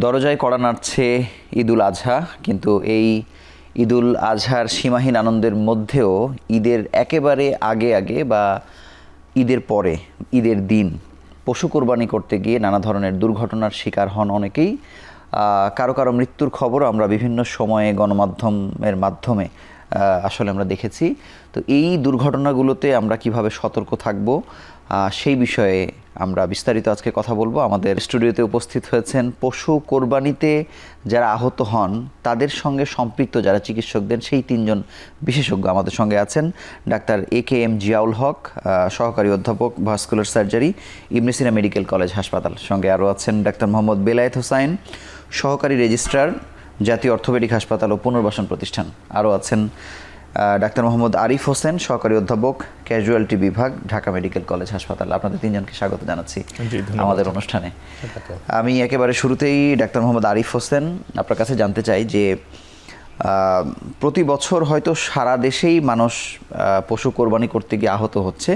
দরজায় কড়া নাড়ছে ঈদুল আজহা, কিন্তু এই ঈদুল আজহার সীমাহীন আনন্দের মধ্যেও ঈদের একেবারে আগে আগে বা ঈদের পরে, ঈদের দিন পশু কোরবানি করতে গিয়ে নানা ধরনের দুর্ঘটনার শিকার হন অনেকেই। কারো কারো মৃত্যুর খবরও আমরা বিভিন্ন সময়ে গণমাধ্যমের মাধ্যমে আসলে আমরা দেখেছি। তো এই দুর্ঘটনাগুলোতে আমরা কিভাবে সতর্ক থাকব, সেই বিষয়ে আমরা বিস্তারিত আজকে কথা বলবো। আমাদের স্টুডিওতে উপস্থিত হয়েছেন পশু কোরবানিতে যারা আহত হন তাদের সঙ্গে সম্পৃক্ত যারা চিকিৎসক দেন সেই তিনজন বিশেষজ্ঞ আমাদের সঙ্গে আছেন। ডাক্তার AKM জিয়াউল হক, সহকারী অধ্যাপক ভাস্কুলার সার্জারি, ইবনে সিনা মেডিকেল কলেজ হাসপাতাল। সঙ্গে আরও আছেন ডাক্তার মোহাম্মদ বেলায়েত হোসাইন, সহকারী রেজিস্ট্রার, জাতীয় অর্থোপেডিক হাসপাতাল ও পুনর্বাসন প্রতিষ্ঠান। আরও আছেন ডাক্তার মোহাম্মদ আরিফ হোসেন, সহকারী অধ্যাপক, ক্যাজুয়ালিটি বিভাগ, ঢাকা মেডিকেল কলেজ হাসপাতাল। আপনাদের তিনজনকে স্বাগত জানাচ্ছি আমাদের অনুষ্ঠানে। আমি একেবারে শুরুতেই ডাক্তার মোহাম্মদ আরিফ হোসেন আপনার কাছে জানতে চাই যে প্রতি বছর হয়তো সারা দেশেই মানুষ পশু কোরবানি করতে গিয়ে আহত হচ্ছে,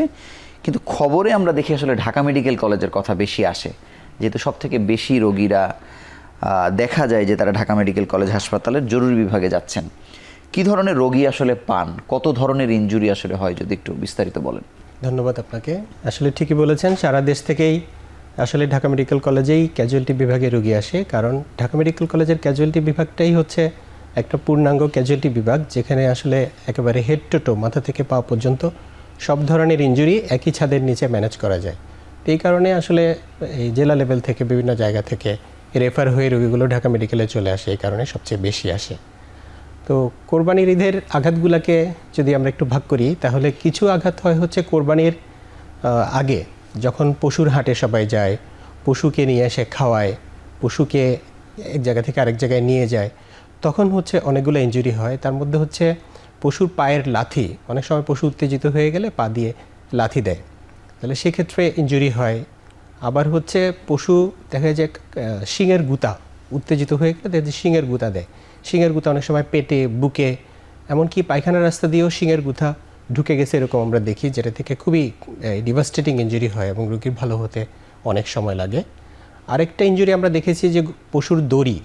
কিন্তু খবরে আমরা দেখি আসলে ঢাকা মেডিকেল কলেজের কথা বেশি আসে, যেহেতু সব থেকে বেশি রোগীরা দেখা যায় যে তারা ঢাকা মেডিকেল কলেজ হাসপাতালের জরুরি বিভাগে যাচ্ছেন। কি ধরনের রোগী আসলে পান, কত ধরনের ইনজুরি আসলে হয়, যদি একটু বিস্তারিত বলেন। ধন্যবাদ আপনাকে। আসলে ঠিকই বলেছেন, সারা দেশ থেকেই আসলে ঢাকা মেডিকেল কলেজেই ক্যাজুয়ালিটি বিভাগে রোগী আসে, কারণ ঢাকা মেডিকেল কলেজের ক্যাজুয়ালিটি বিভাগটাই হচ্ছে একটা পূর্ণাঙ্গ ক্যাজুয়ালিটি বিভাগ, যেখানে আসলে একেবারে হেড টু টো, মাথা থেকে পা পর্যন্ত সব ধরনের ইনজুরি একই ছাদের নিচে ম্যানেজ করা যায়। তো এই কারণে আসলে এই জেলা লেভেল থেকে বিভিন্ন জায়গা থেকে রেফার হয়ে রোগীগুলো ঢাকা মেডিকেলে চলে আসে, এই কারণে সবচেয়ে বেশি আসে। তো কোরবানির ঈদের আঘাতগুলোকে যদি আমরা একটু ভাগ করি, তাহলে কিছু আঘাত হয় হচ্ছে কোরবানির আগে, যখন পশুর হাটে সবাই যায়, পশুকে নিয়ে এসে খাওয়ায়, পশুকে এক জায়গা থেকে আরেক জায়গায় নিয়ে যায়, তখন হচ্ছে অনেকগুলো ইনজুরি হয়। তার মধ্যে হচ্ছে পশুর পায়ের লাথি, অনেক সময় পশু উত্তেজিত হয়ে গেলে পা দিয়ে লাথি দেয়, তাহলে সেক্ষেত্রে ইনজুরি হয়। আবার হচ্ছে পশু দেখা যায় শিংয়ের গুঁতা, উত্তেজিত হয়ে গেলে দেখা যায় শিংয়ের গুঁতা দেয়। শিংয়ের গুঁতা অনেক সময় পেটে, বুকে, এমনকি পায়খানার রাস্তা দিয়েও শিংয়ের গুঁতা ঢুকে গেছে, এরকম আমরা দেখি, যেটা থেকে খুবই ডিভাস্টেটিং ইনজুরি হয় এবং রোগীর ভালো হতে অনেক সময় লাগে। আরেকটা ইনজুরি আমরা দেখেছি যে পশুর দড়ি,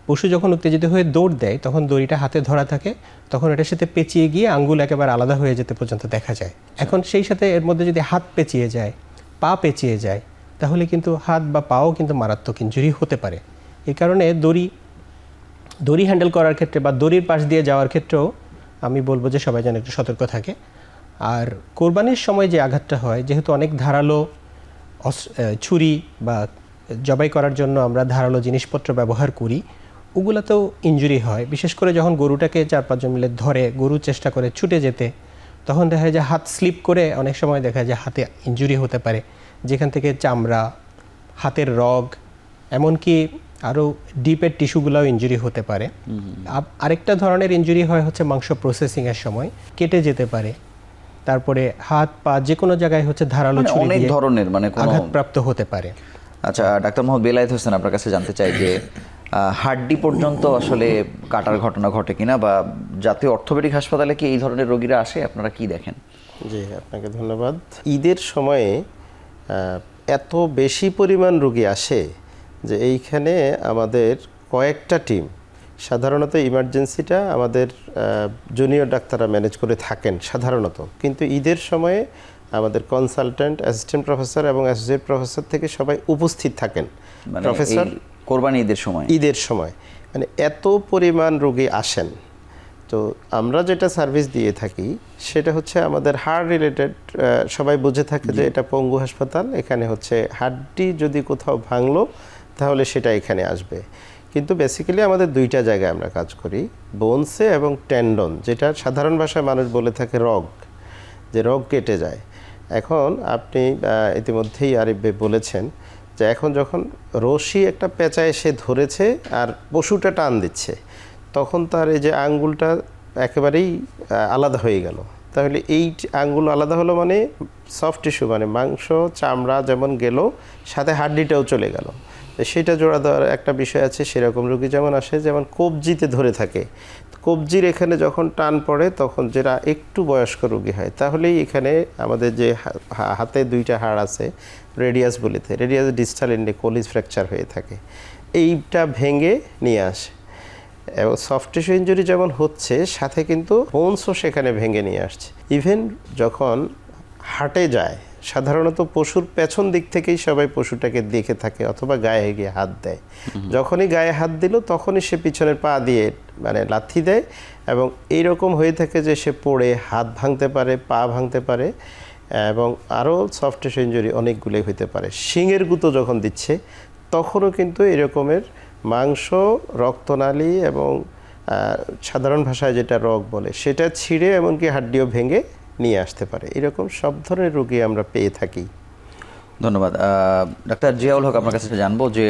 পশু যখন উত্তেজিত হয়ে দৌড় দেয় তখন দড়িটা হাতে ধরা থাকে, তখন এটার সাথে পেঁচিয়ে গিয়ে আঙ্গুল একেবারে আলাদা হয়ে যেতে পর্যন্ত দেখা যায়। এখন সেই সাথে এর মধ্যে যদি হাত পেঁচিয়ে যায়, পা পেঁচিয়ে যায়, তাহলে কিন্তু হাত বা পাও কিন্তু মারাত্মক ইনজুরি হতে পারে। এই কারণে দড়ি হ্যান্ডেল করার ক্ষেত্রে বা দড়ির পাশ দিয়ে যাওয়ার ক্ষেত্রেও আমি বলবো যে সবাই যেন একটু সতর্ক থাকে। আর কোরবানির সময় যে আঘাতটা হয়, যেহেতু অনেক ধারালো ছুরি বা জবাই করার জন্য আমরা ধারালো জিনিসপত্র ব্যবহার করি, ওগুলোতেও ইনজুরি হয়। বিশেষ করে যখন গরুটাকে 4-5 জন মিলে ধরে, গরু চেষ্টা করে ছুটে যেতে, তখন দেখা যায় হাত স্লিপ করে অনেক সময় দেখা যায় হাতে ইনজুরি হতে পারে, যেখান থেকে চামড়া, হাতের রগ, এমনকি আরও ডিপের টিস্যুগুলোও ইনজুরি হতে পারে। আরেকটা ধরনের ইনজুরি হয় হচ্ছে মাংস প্রসেসিংয়ের সময় কেটে যেতে পারে। তারপরে হাত পা যে কোনো জায়গায় হচ্ছে ধারালো ছুরি দিয়ে ধরনের আঘাতপ্রাপ্ত হতে পারে। আচ্ছা, ডাক্তার মোহাম্মদ বেলায়েত হোসেন, আপনার কাছে জানতে চাই যে হাড্ডি পর্যন্ত আসলে কাটার ঘটনা ঘটে কিনা, বা জাতীয় অর্থোপেডিক হাসপাতালে কি এই ধরনের রোগীরা আসে, আপনারা কি দেখেন? জি, আপনাকে ধন্যবাদ। ঈদের সময়ে এত বেশি পরিমাণ রোগী আসে যে এইখানে আমাদের কয়েকটা টিম, সাধারণত ইমার্জেন্সিটা আমাদের জুনিয়র ডাক্তাররা ম্যানেজ করে থাকেন সাধারণত, কিন্তু ঈদের সময়ে আমাদের কনসালট্যান্ট, অ্যাসিস্ট্যান্ট প্রফেসর এবং অ্যাসোসিয়েট প্রফেসর থেকে সবাই উপস্থিত থাকেন। প্রফেসর কোরবানি ঈদের সময় মানে এত পরিমাণ রোগী আসেন। তো আমরা যেটা সার্ভিস দিয়ে থাকি সেটা হচ্ছে আমাদের হার্ট রিলেটেড, সবাই বুঝে থাকে যে এটা পঙ্গু হাসপাতাল, এখানে হচ্ছে হাড্ডি যদি কোথাও ভাঙলো তাহলে সেটা এখানে আসবে। কিন্তু বেসিক্যালি আমাদের দুইটা জায়গায় আমরা কাজ করি, বোনসে এবং টেন্ডন, যেটা সাধারণ ভাষায় মানুষ বলে থাকে রগ, যে রগ কেটে যায়। এখন আপনি ইতিমধ্যেই আরিফ ভাই বলেছেন যে এখন যখন রশি একটা পেঁচা এসে ধরেছে আর পশুটা টান দিচ্ছে, তখন তার এই যে আঙ্গুলটা একেবারেই আলাদা হয়ে গেল। তাহলে এই আঙ্গুল আলাদা হলো মানে সফট টিস্যু, মানে মাংস চামড়া যেমন গেল, সাথে হাড্ডিটাও চলে গেল। সেটা জোড়া দেওয়ার একটা বিষয় আছে। সেরকম রোগী যেমন আসে, যেমন কবজিতে ধরে থাকে, কবজির এখানে যখন টান পড়ে তখন যেটা একটু বয়স্ক রোগী হয়, তাহলেই এখানে আমাদের যে হাতে দুইটা হাড় আছে, রেডিয়াস বলিতে, রেডিয়াস ডিস্টাল এন্ডে কোলিজ ফ্র্যাকচার হয়ে থাকে। এইটা ভেঙে নিয়ে আসে। এবং সফট টিস্যু ইনজুরি যেমন হচ্ছে, সাথে কিন্তু বোনসও সেখানে ভেঙে নিয়ে আসছে। ইভেন যখন হাটে যায়, সাধারণত পশুর পেছন দিক থেকেই সবাই পশুটাকে দেখে থাকে অথবা গায়ে গিয়ে হাত দেয়। যখনই গায়ে হাত দিল তখনই সে পিছনের পা দিয়ে মানে লাথি দেয়, এবং এইরকম হয়ে থাকে যে সে পড়ে হাত ভাঙতে পারে, পা ভাঙতে পারে, এবং আরও সফট টিস্যু ইনজুরি অনেকগুলোই হতে পারে। শিংয়ের গুঁতো যখন দিচ্ছে তখনও কিন্তু এরকমের মাংস, রক্তনালী এবং সাধারণ ভাষায় যেটা রগ বলে সেটা ছিঁড়ে এমনকি হাড্ডিও ভেঙে নিয়ে আসতে পারে। এরকম সব ধরনের রোগী আমরা পেয়ে থাকি। ধন্যবাদ। ডাক্তার জিয়াউল হক, আপনার কাছে জানবো যে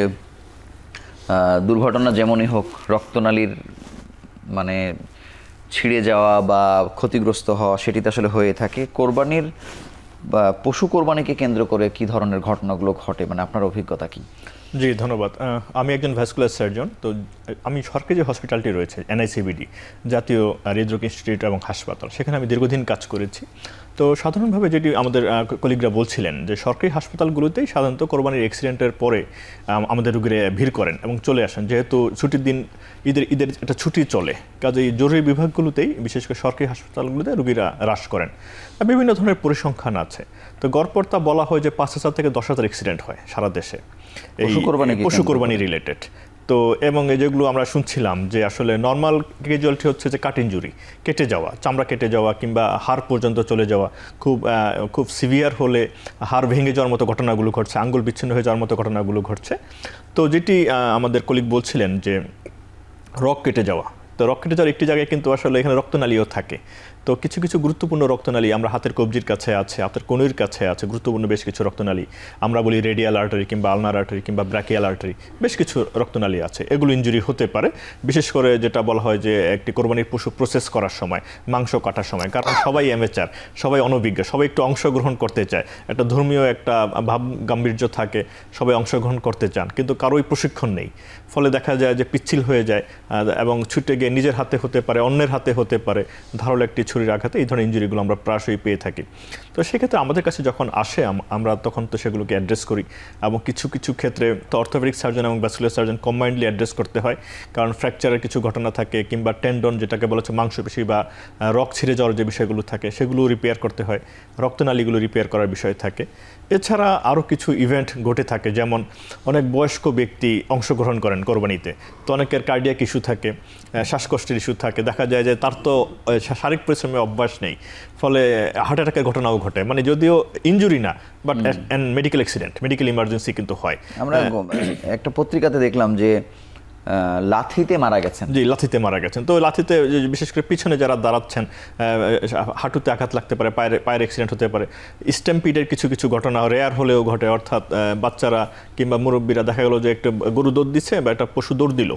দুর্ঘটনা যেমনই হোক, রক্তনালীর মানে ছিঁড়ে যাওয়া বা ক্ষতিগ্রস্ত হওয়া সেটি তো আসলে হয়ে থাকে। কোরবানির বা পশু কোরবানিকে কেন্দ্র করে কি ধরনের ঘটনাগুলো ঘটে, মানে আপনার অভিজ্ঞতা কি? জি ধন্যবাদ। আমি একজন ভ্যাসকুলার সার্জন। তো আমি সরকারি যে হসপিটালটি রয়েছে এনআইসিবিডি, জাতীয় হৃদরোগ ইনস্টিটিউট এবং হাসপাতাল, সেখানে আমি দীর্ঘদিন কাজ করেছি। তো সাধারণভাবে যেটি আমাদের কলিগরা বলছিলেন যে সরকারি হাসপাতালগুলোতেই সাধারণত কোরবানির অ্যাক্সিডেন্টের পরে আমাদের রোগীরা ভিড় করেন এবং চলে আসেন, যেহেতু ছুটির দিন, ঈদের একটা ছুটি চলে, কাজেই জরুরি বিভাগগুলোতেই বিশেষ করে সরকারি হাসপাতালগুলোতে রোগীরা হ্রাস করেন। বিভিন্ন ধরনের পরিসংখ্যান আছে। তো গড়পড়তা বলা হয় যে 5,000 থেকে 10,000 অ্যাক্সিডেন্ট হয় সারা দেশে এই পশু কোরবানি রিলেটেড। তো এবং এই যেগুলো আমরা শুনছিলাম যে আসলে নর্মাল ক্যাজুয়ালিটি হচ্ছে যে কাট ইনজুরি, কেটে যাওয়া, চামড়া কেটে যাওয়া কিংবা হাড় পর্যন্ত চলে যাওয়া, খুব সিভিয়ার হলে হাড় ভেঙে যাওয়ার মতো ঘটনাগুলো ঘটছে, আঙ্গুল বিচ্ছিন্ন হয়ে যাওয়ার মতো ঘটনাগুলো ঘটছে। তো যেটি আমাদের কলিগ বলছিলেন যে রগ কেটে যাওয়া, তো রক কেটে যাওয়ার একটি জায়গায় কিন্তু আসলে এখানে রক্তনালীও থাকে। তো কিছু কিছু গুরুত্বপূর্ণ রক্তনালী আমরা হাতের কবজির কাছে আছে, হাতের কনুইর কাছে আছে গুরুত্বপূর্ণ বেশ কিছু রক্তনালী। আমরা বলি রেডিয়াল আর্টারি কিংবা আলনার আর্টারি কিংবা ব্র্যাকিয়াল আর্টারি, বেশ কিছু রক্তনালী আছে। এগুলো ইনজুরি হতে পারে, বিশেষ করে যেটা বলা হয় যে একটি কোরবানির পশু প্রসেস করার সময়, মাংস কাটার সময়। কারণ সবাই অ্যামেচার, সবাই অনভিজ্ঞ, সবাই একটু অংশগ্রহণ করতে চায়, একটা ধর্মীয় একটা ভাব গাম্ভীর্য থাকে, সবাই অংশগ্রহণ করতে চান, কিন্তু কারোই প্রশিক্ষণ নেই। ফলে দেখা যায় যে পিচ্ছিল হয়ে যায় এবং ছুটে গিয়ে নিজের হাতে হতে পারে, অন্যের হাতে হতে পারে, ধারালো একটি ছুরির আঘাতে এই ধরনের ইনজুরিগুলো আমরা প্রায়শই পেয়ে থাকি। তো সেক্ষেত্রে আমাদের কাছে যখন আসে আমরা তখন তো সেগুলোকে অ্যাড্রেস করি, এবং কিছু কিছু ক্ষেত্রে তো অর্থোপেডিক সার্জন এবং ভ্যাসকুলার সার্জন কম্বাইন্ডলি অ্যাড্রেস করতে হয়, কারণ ফ্র্যাকচারের কিছু ঘটনা থাকে কিংবা টেন্ডন যেটাকে বলা হচ্ছে মাংসপেশি বা রক ছিঁড়ে যাওয়ার যে বিষয়গুলো থাকে সেগুলো রিপেয়ার করতে হয়, রক্তনালীগুলো রিপেয়ার করার বিষয় থাকে। এছাড়া আরও কিছু ইভেন্ট ঘটে থাকে, যেমন অনেক বয়স্ক ব্যক্তি অংশগ্রহণ করেন কোরবানিতে, তো অনেকের কার্ডিয়াক ইস্যু থাকে, শ্বাসকষ্টের ইস্যু থাকে, দেখা যায় যে তার তো শারীরিক পরিশ্রমের অভ্যাস নেই, ফলে হার্ট অ্যাটাকের ঘটনাও ঘটে। মানে যদিও ইনজুরি না, but medical accident, medical emergency কিন্তু হয়। আমরা একটা পত্রিকাতে দেখলাম যে লাথিতে মারা গেছেন। জি, লাথিতে মারা গেছেন। তো লাথিতে বিশেষ করে পিছনে যারা দাঁড়াচ্ছেন, হাঁটুতে আঘাত লাগতে পারে, পায়ের অ্যাক্সিডেন্ট হতে পারে। স্ট্যাম্পিডের কিছু কিছু ঘটনা রেয়ার হলেও ঘটে, অর্থাৎ বাচ্চারা কিংবা মুরব্বীরা দেখা গেলো যে একটা গরু দৌড় দিচ্ছে বা একটা পশু দৌড় দিল,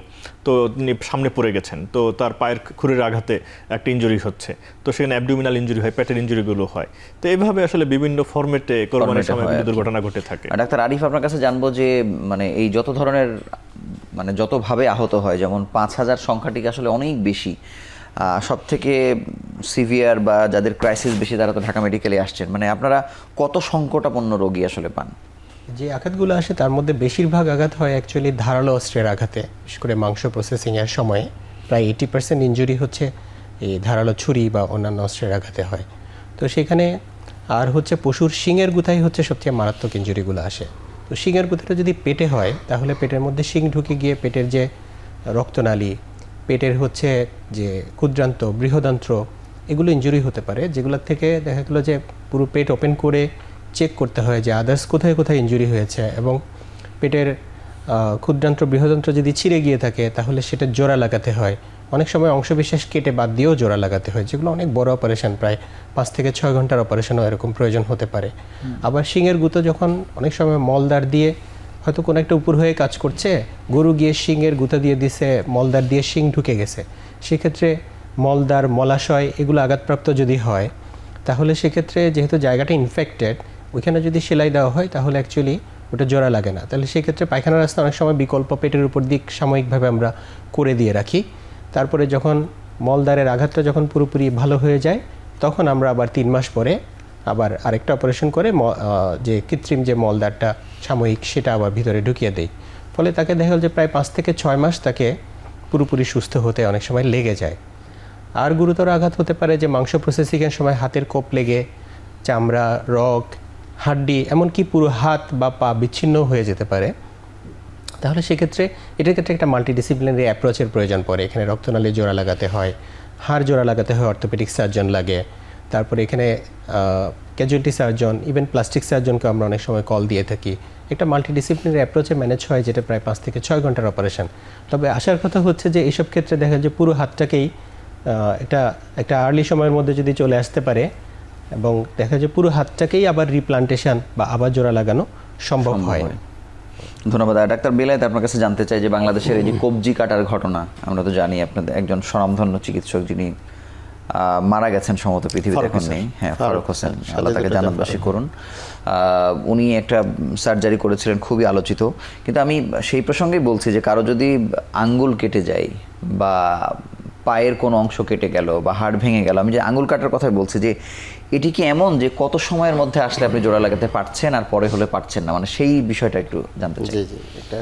তো তিনি সামনে পড়ে গেছেন, তো তার পায়ের খুরের আঘাতে একটা ইনজুরি হচ্ছে, তো সেখানে অ্যাবডোমিনাল ইনজুরি হয়, পেটের ইনজুরিগুলো হয়। তো এইভাবে আসলে বিভিন্ন ফরম্যাটে কোরবানির সময় দুর্ঘটনা ঘটে থাকে। ডাক্তার আরিফ, আপনার কাছে জানবো যে মানে এই যত ধরনের মানে যতভাবে আহত হয়, যেমন 5,000 সংখ্যাটিকে আসলে অনেক বেশি, সব থেকে সিভিয়ার বা যাদের ক্রাইসিস বেশি তারা তো ঢাকা মেডিকেলে আসছেন, মানে আপনারা কত সংকটাপন্ন রোগী আসলে পান? যে আঘাতগুলো আসে তার মধ্যে বেশিরভাগ আঘাত হয় অ্যাকচুয়ালি ধারালো অস্ত্রের আঘাতে, বিশেষ করে মাংস প্রসেসিংয়ের সময় প্রায় 80% ইনজুরি হচ্ছে এই ধারালো ছুরি বা অন্যান্য অস্ত্রের আঘাতে হয়। তো সেখানে আর হচ্ছে পশুর শিংয়ের গুঁতাই হচ্ছে সবচেয়ে মারাত্মক ইনজুরিগুলো আসে। তো শিংয়ের গুঁতাটা যদি পেটে হয় তাহলে পেটের মধ্যে শিং ঢুকে গিয়ে পেটের যে রক্তনালী, পেটের হচ্ছে যে ক্ষুদ্রান্ত, বৃহদান্ত্র, এগুলো ইনজুরি হতে পারে, যেগুলোর থেকে দেখা গেলো যে পুরো পেট ওপেন করে চেক করতে হয় যে আদার্স কোথায় কোথায় ইনজুরি হয়েছে, এবং পেটের ক্ষুদ্রান্ত্র, বৃহদান্ত্র যদি ছিঁড়ে গিয়ে থাকে তাহলে সেটা জোড়া লাগাতে হয়। অনেক সময় অংশবিশেষ কেটে বাদ দিয়েও জোড়া লাগাতে হয়, যেগুলো অনেক বড় অপারেশন, প্রায় 5 থেকে 6 ঘন্টার অপারেশনও এরকম প্রয়োজন হতে পারে। আবার শিংয়ের গুঁতো যখন অনেক সময় মলদার দিয়ে হয়তো কোনো একটা উপর হয়ে কাজ করছে, গরু গিয়ে শিংয়ের গুঁতো দিয়ে দিছে, মলদার দিয়ে শিং ঢুকে গেছে, সেক্ষেত্রে মলদার, মলাশয় এগুলো আঘাতপ্রাপ্ত যদি হয় তাহলে সেক্ষেত্রে যেহেতু জায়গাটা ইনফেক্টেড, ওইখানে যদি সেলাই দেওয়া হয় তাহলে অ্যাকচুয়ালি ওটা জোড়া লাগে না। তাহলে সেক্ষেত্রে পায়খানার রাস্তা অনেক সময় বিকল্প পেটের উপর দিক সাময়িকভাবে আমরা করে দিয়ে রাখি। তারপরে যখন মলদারের আঘাতটা যখন পুরোপুরি ভালো হয়ে যায় তখন আমরা আবার 3 মাস পরে আবার আরেকটা অপারেশন করে যে কৃত্রিম যে মলদারটা সাময়িক সেটা আবার ভিতরে ঢুকিয়ে দেই। ফলে তাকে দেখা গেল যে প্রায় 5 থেকে 6 মাস তাকে পুরোপুরি সুস্থ হতে অনেক সময় লেগে যায়। আর গুরুতর আঘাত হতে পারে যে মাংস প্রসেসিংয়ের সময় হাতের কোপ লেগে চামড়া, রগ, হাড্ডি, এমনকি পুরো হাত বা পা বিচ্ছিন্ন হয়ে যেতে পারে। তাহলে সেক্ষেত্রে এটার ক্ষেত্রে একটা মাল্টিডিসিপ্লিনারি অ্যাপ্রোচের প্রয়োজন পড়ে। এখানে রক্তনালী জোড়া লাগাতে হয়, হাড় জোড়া লাগাতে হয়, অর্থোপেডিক সার্জন লাগে, তারপরে এখানে ক্যাজুয়ালিটি সার্জন, ইভেন প্লাস্টিক সার্জনকে আমরা অনেক সময় কল দিয়ে থাকি। একটা মাল্টিডিসিপ্লিনারি অ্যাপ্রোচে ম্যানেজ হয়, যেটা প্রায় 5 থেকে 6 ঘন্টার অপারেশন। তবে আসার কথা হচ্ছে যে এইসব ক্ষেত্রে দেখা যায় পুরো হাতটাকেই একটা আর্লি সময়ের মধ্যে যদি চলে আসতে পারে এবং দেখা যায় পুরো হাতটাকেই আবার রিপ্লান্টেশন বা আবার জোড়া লাগানো সম্ভব হয়। ধন্যবাদ। ডাক্তার বেলায়েত, আপনার কাছে জানতে চাই যে বাংলাদেশের এই যে কবজি কাটার ঘটনা, আমরা তো জানি আপনাদের একজন স্বনামধন্য চিকিৎসক যিনি মারা গেছেন সম্ভবত পৃথিবীতে এখন নেই, হ্যাঁ, ফারুক হোসেন, আল্লাহ তাকে জান্নাতবাসী করুন। উনি একটা সার্জারি করেছিলেন, খুবই আলোচিত। কিন্তু আমি সেই প্রসঙ্গেই বলছি যে কারো যদি আঙ্গুল কেটে যায় বা পায়ের কোনো অংশ কেটে গেল বা হাড় ভেঙে গেল, আমি যে আঙ্গুল কাটার কথাই বলছি, যে এটি কি এমন যে কত সময়ের মধ্যে আসলে আপনি জোড়া লাগাতে পারছেন আর পরে হলে পারছেন না, মানে সেই বিষয়টা একটু জানতে চাই। জি জি, এটা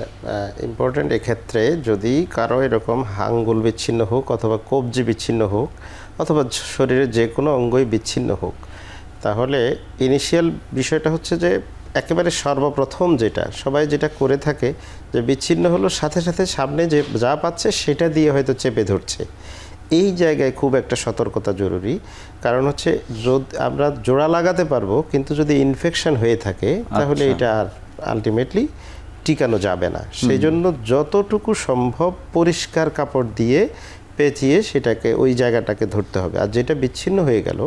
ইম্পর্টেন্ট। এক্ষেত্রে যদি কারো এরকম আঙ্গুল বিচ্ছিন্ন হোক অথবা কবজি বিচ্ছিন্ন হোক অথবা শরীরের যে কোনো অঙ্গই বিচ্ছিন্ন হোক, তাহলে ইনিশিয়াল বিষয়টা হচ্ছে যে একেবারে সর্বপ্রথম সবাই যেটা করে থাকে যে বিচ্ছিন্ন হলো সাথে সাথে সামনে যে যা পাচ্ছে সেটা দিয়ে হয়তো চেপে ধরছে। এই জায়গায় খুব একটা সতর্কতা জরুরি, কারণ হচ্ছে যদি আমরা জোড়া লাগাতে পারবো কিন্তু যদি ইনফেকশন হয়ে থাকে তাহলে এটা আর আলটিমেটলি টিকানো যাবে না। সেই জন্য যতটুকু সম্ভব পরিষ্কার কাপড় দিয়ে পেঁচিয়ে সেটাকে ওই জায়গাটাকে ধরতে হবে। আর যেটা বিচ্ছিন্ন হয়ে গেল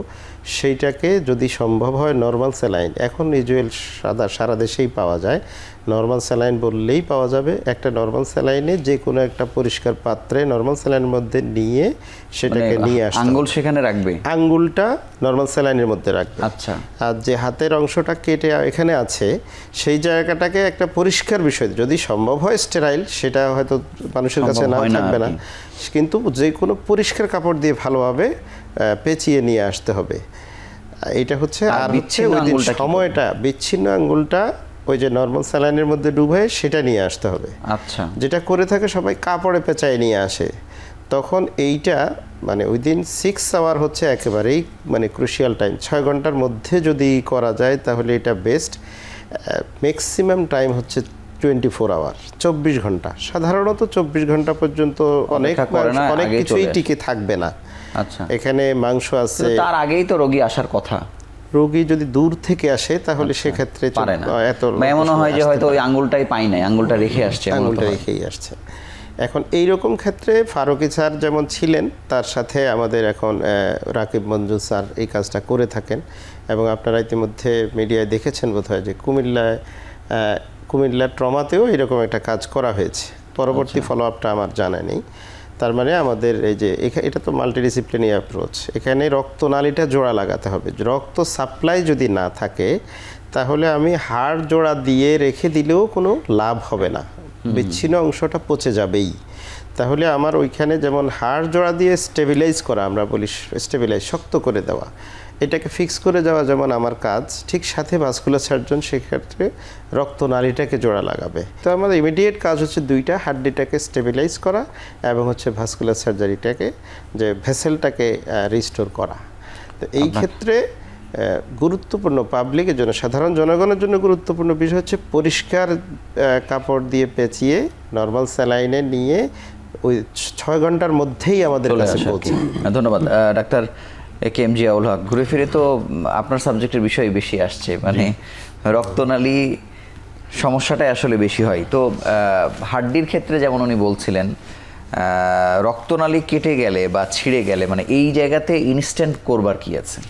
সেইটাকে যদি সম্ভব হয় নর্মাল স্যালাইন, এখন ইউজুয়াল সারা দেশেই পাওয়া যায়, নর্মাল স্যালাইন বললেই পাওয়া যাবে। একটা নর্মাল স্যালাইনে যে কোনো একটা পরিষ্কার পাত্রে নর্মাল স্যালাইনের মধ্যে নিয়ে সেটাকে নিয়ে আসতে, আঙ্গুল সেখানে রাখবে, আঙ্গুলটা নর্মাল স্যালাইনের মধ্যে রাখবে। আচ্ছা। আর যে হাতের অংশটা কেটে এখানে আছে সেই জায়গাটাকে একটা পরিষ্কার বিষয়, যদি সম্ভব হয় স্টেরাইল, সেটা হয়তো মানুষের কাছে না থাকবে না, কিন্তু যে কোনো পরিষ্কার কাপড় দিয়ে ভালোভাবে পেঁচিয়ে নিয়ে আসতে হবে। এটা হচ্ছে। আর হচ্ছে ওই দিন সময়টা বিচ্ছিন্ন আঙ্গুলটা ওই যে নর্মাল স্যালাইনের মধ্যে ডুবে সেটা নিয়ে আসতে হবে। আচ্ছা। যেটা করে থাকে সবাই কাপড়ে পেঁচায় নিয়ে আসে, তখন এইটা মানে উইদিন 6 আওয়ার হচ্ছে একেবারেই মানে ক্রুশিয়াল টাইম। 6 ঘন্টার মধ্যে যদি করা যায় তাহলে এটা বেস্ট। ম্যাক্সিমাম টাইম হচ্ছে 24 আওয়ার, 24 ঘন্টা। সাধারণত 24 ঘন্টা পর্যন্ত অনেক কিছুই টিকে থাকবে না। আচ্ছা। এখানে মাংস আছে, তার আগেই তো রোগী আসার কথা। রোগী যদি দূর থেকে আসে তাহলে সেক্ষেত্রে পারে না, এত এমন হয় যে হয়তো ওই আঙ্গুলটাই পাই নাই, আঙ্গুলটা রেখে আসছে, আঙ্গুলটা রেখেই আসছে। এখন এইরকম ক্ষেত্রে ফারুকী স্যার যেমন ছিলেন, তার সাথে আমাদের এখন রাকিব মঞ্জুর স্যার এই কাজটা করে থাকেন। এবং আপনারা ইতিমধ্যে মিডিয়ায় দেখেছেন বোধহয় যে কুমিল্লা ট্রমাতেও এরকম একটা কাজ করা হয়েছে। পরবর্তী ফলো আপটা আমার জানা নেই। তার মানে আমাদের এই যে এটা তো মাল্টিডিসিপ্লিনারি অ্যাপ্রোচ। এখানে রক্তনালীটা জোড়া লাগাতে হবে। রক্ত সাপ্লাই যদি না থাকে তাহলে আমি হাড় জোড়া দিয়ে রেখে দিলেও কোনো লাভ হবে না, বিচ্ছিন্ন অংশটা পচে যাবেই। তাহলে আমার ওইখানে যেমন হাড় জোড়া দিয়ে স্টেবিলাইজ করা, আমরা বলি স্টেবিলাইজ, শক্ত করে দেওয়া, এটাকে ফিক্স করে যাওয়া যেমন আমার কাজ, ঠিক সাথে ভাস্কুলার সার্জন সেক্ষেত্রে রক্তনালীটাকে জোড়া লাগাবে। তো আমাদের ইমিডিয়েট কাজ হচ্ছে দুইটা, হাড্ডিটাকে স্টেবিলাইজ করা এবং হচ্ছে ভাস্কুলার সার্জারিটাকে, যে ভেসেলটাকে রিস্টোর করা। তো এই ক্ষেত্রে গুরুত্বপূর্ণ পাবলিকের জন্য, সাধারণ জনগণের জন্য গুরুত্বপূর্ণ বিষয় হচ্ছে পরিষ্কার কাপড় দিয়ে পেঁচিয়ে নর্মাল স্যালাইনে নিয়ে ওই 6 ঘন্টার মধ্যেই আমাদের কাছে পৌঁছে। ধন্যবাদ ডাক্তার KM জিয়াউল হক। ঘুরে ফিরে তো আপনার সাবজেক্টের বিষয় বেশি আসছে, মানে রক্তনালী সমস্যাটাই আসলে বেশি হয়। তো হাড্ডির ক্ষেত্রে যেমন উনি বলছিলেন, রক্তনালী কেটে গেলে বা ছিঁড়ে গেলে মানে এই জায়গাতে ইনস্ট্যান্ট করবার কি আছে?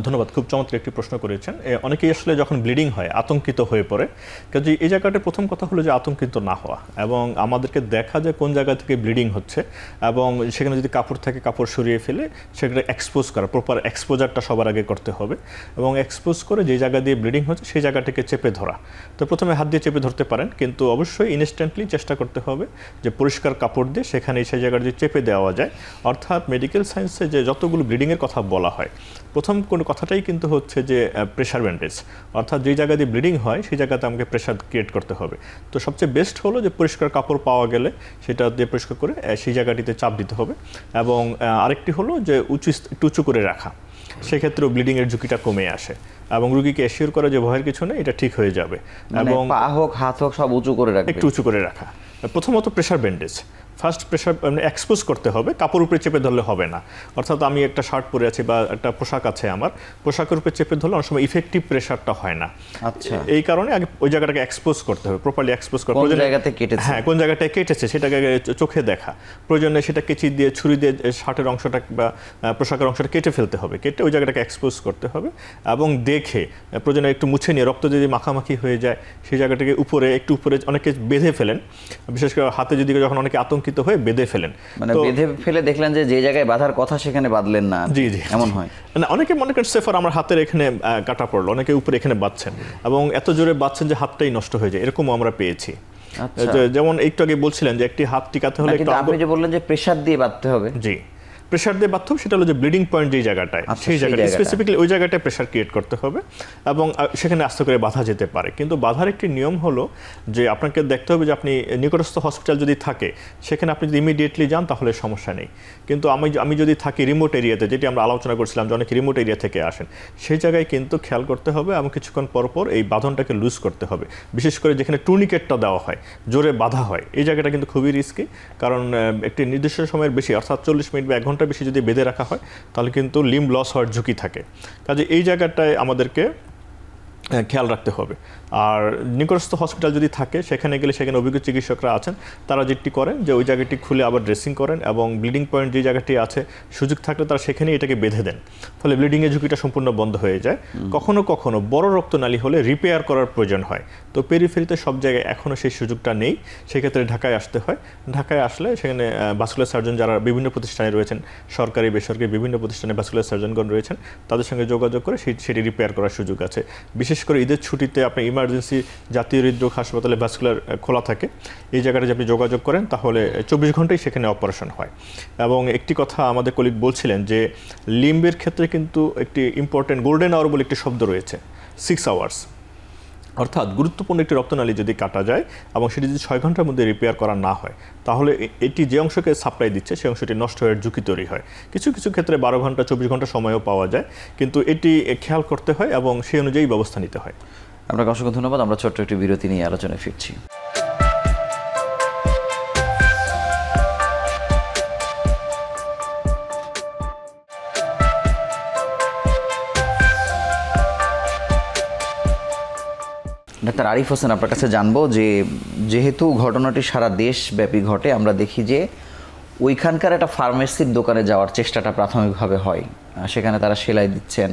ধন্যবাদ, খুব চমৎকার একটি প্রশ্ন করেছেন। অনেকেই আসলে যখন ব্লিডিং হয় আতঙ্কিত হয়ে পড়ে। কাজে এই জায়গাটার প্রথম কথা হলো যে আতঙ্কিত না হওয়া এবং আমাদেরকে দেখা যায় কোন জায়গা থেকে ব্লিডিং হচ্ছে এবং সেখানে যদি কাপড় থাকে কাপড় সরিয়ে ফেলে সেখানে এক্সপোজ করা, প্রপার এক্সপোজারটা সবার আগে করতে হবে এবং এক্সপোজ করে যে জায়গা দিয়ে ব্লিডিং হচ্ছে সেই জায়গাটাকে চেপে ধরা। তো প্রথমে হাত দিয়ে চেপে ধরতে পারেন, কিন্তু অবশ্যই ইনস্ট্যান্টলি চেষ্টা করতে হবে যে পরিষ্কার কাপড় দিয়ে সেখানে সেই জায়গাটা যদি চেপে দেওয়া যায়। অর্থাৎ মেডিকেল সায়েন্সে যে যতগুলো ব্লিডিংয়ের কথা বলা হয়, প্রথম কোনো কথাটাই কিন্তু হচ্ছে যে প্রেশার ব্যান্ডেজ, অর্থাৎ যেই জায়গা দিয়ে ব্লিডিং হয় সেই জায়গাতে আমাকে প্রেশার ক্রিয়েট করতে হবে। তো সবচেয়ে বেস্ট হলো যে পরিষ্কার কাপড় পাওয়া গেলে সেটা দিয়ে পরিষ্কার করে সেই জায়গাটিতে চাপ দিতে হবে, এবং আরেকটি হলো যে একটু উঁচু করে রাখা, সেক্ষেত্রেও ব্লিডিংয়ের ঝুঁকিটা কমে আসে, এবং রুগীকে অ্যাসিওর করা যে ভয়ের কিছু নেই, এটা ঠিক হয়ে যাবে। মানে এবং পা হোক হাত হোক সব উঁচু করে রাখবে, একটু উঁচু করে রাখা। প্রথমত প্রেশার ব্যান্ডেজ, ফার্স্ট প্রেশার মানে এক্সপোজ করতে হবে, কাপড় উপরে চেপে ধরলে হবে না। অর্থাৎ আমি একটা শার্ট পরে আছি বা একটা পোশাক আছে আমার, পোশাকের উপরে চেপে ধরলে অনেক সময় ইফেক্টিভ প্রেশারটা হয় না। আচ্ছা, এই কারণে আগে ওই জায়গাটাকে এক্সপোজ করতে হবে, প্রপারলি এক্সপোজ করতে হবে। কোন জায়গাতে কেটেছে, হ্যাঁ, কোন জায়গাটায় কেটেছে সেটাকে আগে চোখে দেখা, প্রয়োজনে সেটা কেচি দিয়ে ছুরি দিয়ে শার্টের অংশটা বা পোশাকের অংশটা কেটে ফেলতে হবে, কেটে ওই জায়গাটাকে এক্সপোজ করতে হবে, এবং দেখে প্রয়োজনে একটু মুছে নিয়ে, রক্ত যদি মাখামাখি হয়ে যায় সেই জায়গাটাকে একটু উপরে অনেকে বেঁধে ফেলেন, বিশেষ করে হাতে যদি যখন অনেকে আতঙ্কিত হয়ে বেঁধে ফেলেন, মানে বেঁধে ফেলে দেখলেন যে যে জায়গায় বাঁধার কথা সেখানে বাঁধলেন না। জি জি, এমন হয় না, অনেকে মনে করেন সেফার আমার হাতের এখানে কাটা পড়লো, অনেকে উপরে এখানে বাঁধছেন এবং এত জোরে বাঁধছেন যে হাতটাই নষ্ট হয়ে যায়, এরকমও আমরা পেয়েছি। আচ্ছা। যেমন একটু আগে বলছিলেন যে একটি হাত টিকাতে হলে কিন্তু আপনি যে বললেন যে প্রেসার দিয়ে বাঁধতে হবে, জি, প্রেশার দিয়ে বাধ্য সেটা হলো যে ব্লিডিং পয়েন্ট যেই জায়গাটায়, আচ্ছা, সেই সেই জায়গাটা জায়গাটা। স্পেসিফিক্যালি ওই জায়গাটায় প্রেশার ক্রিয়েট করতে হবে, এবং সেখানে আস্তে করে বাধা যেতে পারে। কিন্তু বাধার একটি নিয়ম হলো যে আপনাকে দেখতে হবে যে আপনি নিকটস্থ হসপিটাল যদি থাকে সেখানে আপনি যদি ইমিডিয়েটলি যান তাহলে সমস্যা নেই। কিন্তু আমি যদি থাকি রিমোট এরিয়াতে, যেটি আমরা আলোচনা করছিলাম যে অনেক রিমোট এরিয়া থেকে আসেন, সেই জায়গায় কিন্তু খেয়াল করতে হবে এবং কিছুক্ষণ পর এই বাঁধনটাকে লুজ করতে হবে। বিশেষ করে যেখানে টুর্নিকেটটা দেওয়া হয়, জোরে বাধা হয়, এই জায়গাটা কিন্তু খুবই রিস্কি, কারণ একটি নির্দিষ্ট সময়ের বেশি, অর্থাৎ 40 মিনিট বা 1 ঘন্টা বেশি যদি বেঁধে রাখা হয় তাহলে কিন্তু লিম্ব লস হওয়ার ঝুঁকি থাকে। কাজে এই জায়গাটায় আমাদেরকে খেয়াল রাখতে হবে। আর নিকটস্থ হসপিটাল যদি থাকে সেখানে গেলে সেখানে অভিজ্ঞ চিকিৎসকরা আছেন, তারা যেটি করেন যে ওই জায়গাটি খুলে আবার ড্রেসিং করেন, এবং ব্লিডিং পয়েন্ট যে জায়গাটি আছে সুযোগ থাকলে তারা সেখানেই এটাকে বেঁধে দেন, ফলে ব্লিডিংয়ের ঝুঁকিটা সম্পূর্ণ বন্ধ হয়ে যায়। কখনো কখনো বড় রক্তনালী হলে রিপেয়ার করার প্রয়োজন হয়, তো পেরিফেরিতে সব জায়গায় এখনও সেই সুযোগটা নেই, সেক্ষেত্রে ঢাকায় আসতে হয়। ঢাকায় আসলে সেখানে ভাস্কুলার সার্জন যারা বিভিন্ন প্রতিষ্ঠানে রয়েছেন, সরকারি বেসরকারি বিভিন্ন প্রতিষ্ঠানে ভাস্কুলার সার্জনগণ রয়েছেন, তাদের সঙ্গে যোগাযোগ করে সেটি রিপেয়ার করার সুযোগ আছে। বিশেষ করে ঈদের ছুটিতে আপনি ইমার্জেন্সি জাতীয় হৃদরোগ হাসপাতালে ভাস্কুলার খোলা থাকে, এই জায়গাটা যদি আপনি যোগাযোগ করেন তাহলে 24 ঘন্টাই সেখানে অপারেশন হয়। এবং একটি কথা আমাদের কলিগ বলছিলেন যে লিম্বের ক্ষেত্রে কিন্তু একটি ইম্পর্টেন্ট গোল্ডেন আওয়ার বলে একটি শব্দ রয়েছে, 6 আওয়ার্স, অর্থাৎ গুরুত্বপূর্ণ একটি রক্তনালী যদি কাটা যায় এবং সেটি যদি 6 ঘন্টার মধ্যে রিপেয়ার করা না হয় তাহলে এটি যে অংশকে সাপ্লাই দিচ্ছে সেই অংশটি নষ্ট হওয়ার ঝুঁকি তৈরি হয়। কিছু কিছু ক্ষেত্রে 12 ঘন্টা 24 ঘন্টা সময়ও পাওয়া যায়, কিন্তু এটি খেয়াল করতে হয় এবং সেই অনুযায়ী ব্যবস্থা নিতে হয়। আপনাকে অসংখ্য ধন্যবাদ। আমরা ছোট্ট একটি বিরতি নিয়ে আলোচনায় ফিরছি। ডাক্তার আরিফ হোসেন, আপনার কাছে জানবো যে যেহেতু ঘটনাটি সারা দেশব্যাপী ঘটে, আমরা দেখি যে ওইখানকার একটা ফার্মেসির দোকানে যাওয়ার চেষ্টাটা প্রাথমিকভাবে হয়, সেখানে তারা সেলাই দিচ্ছেন,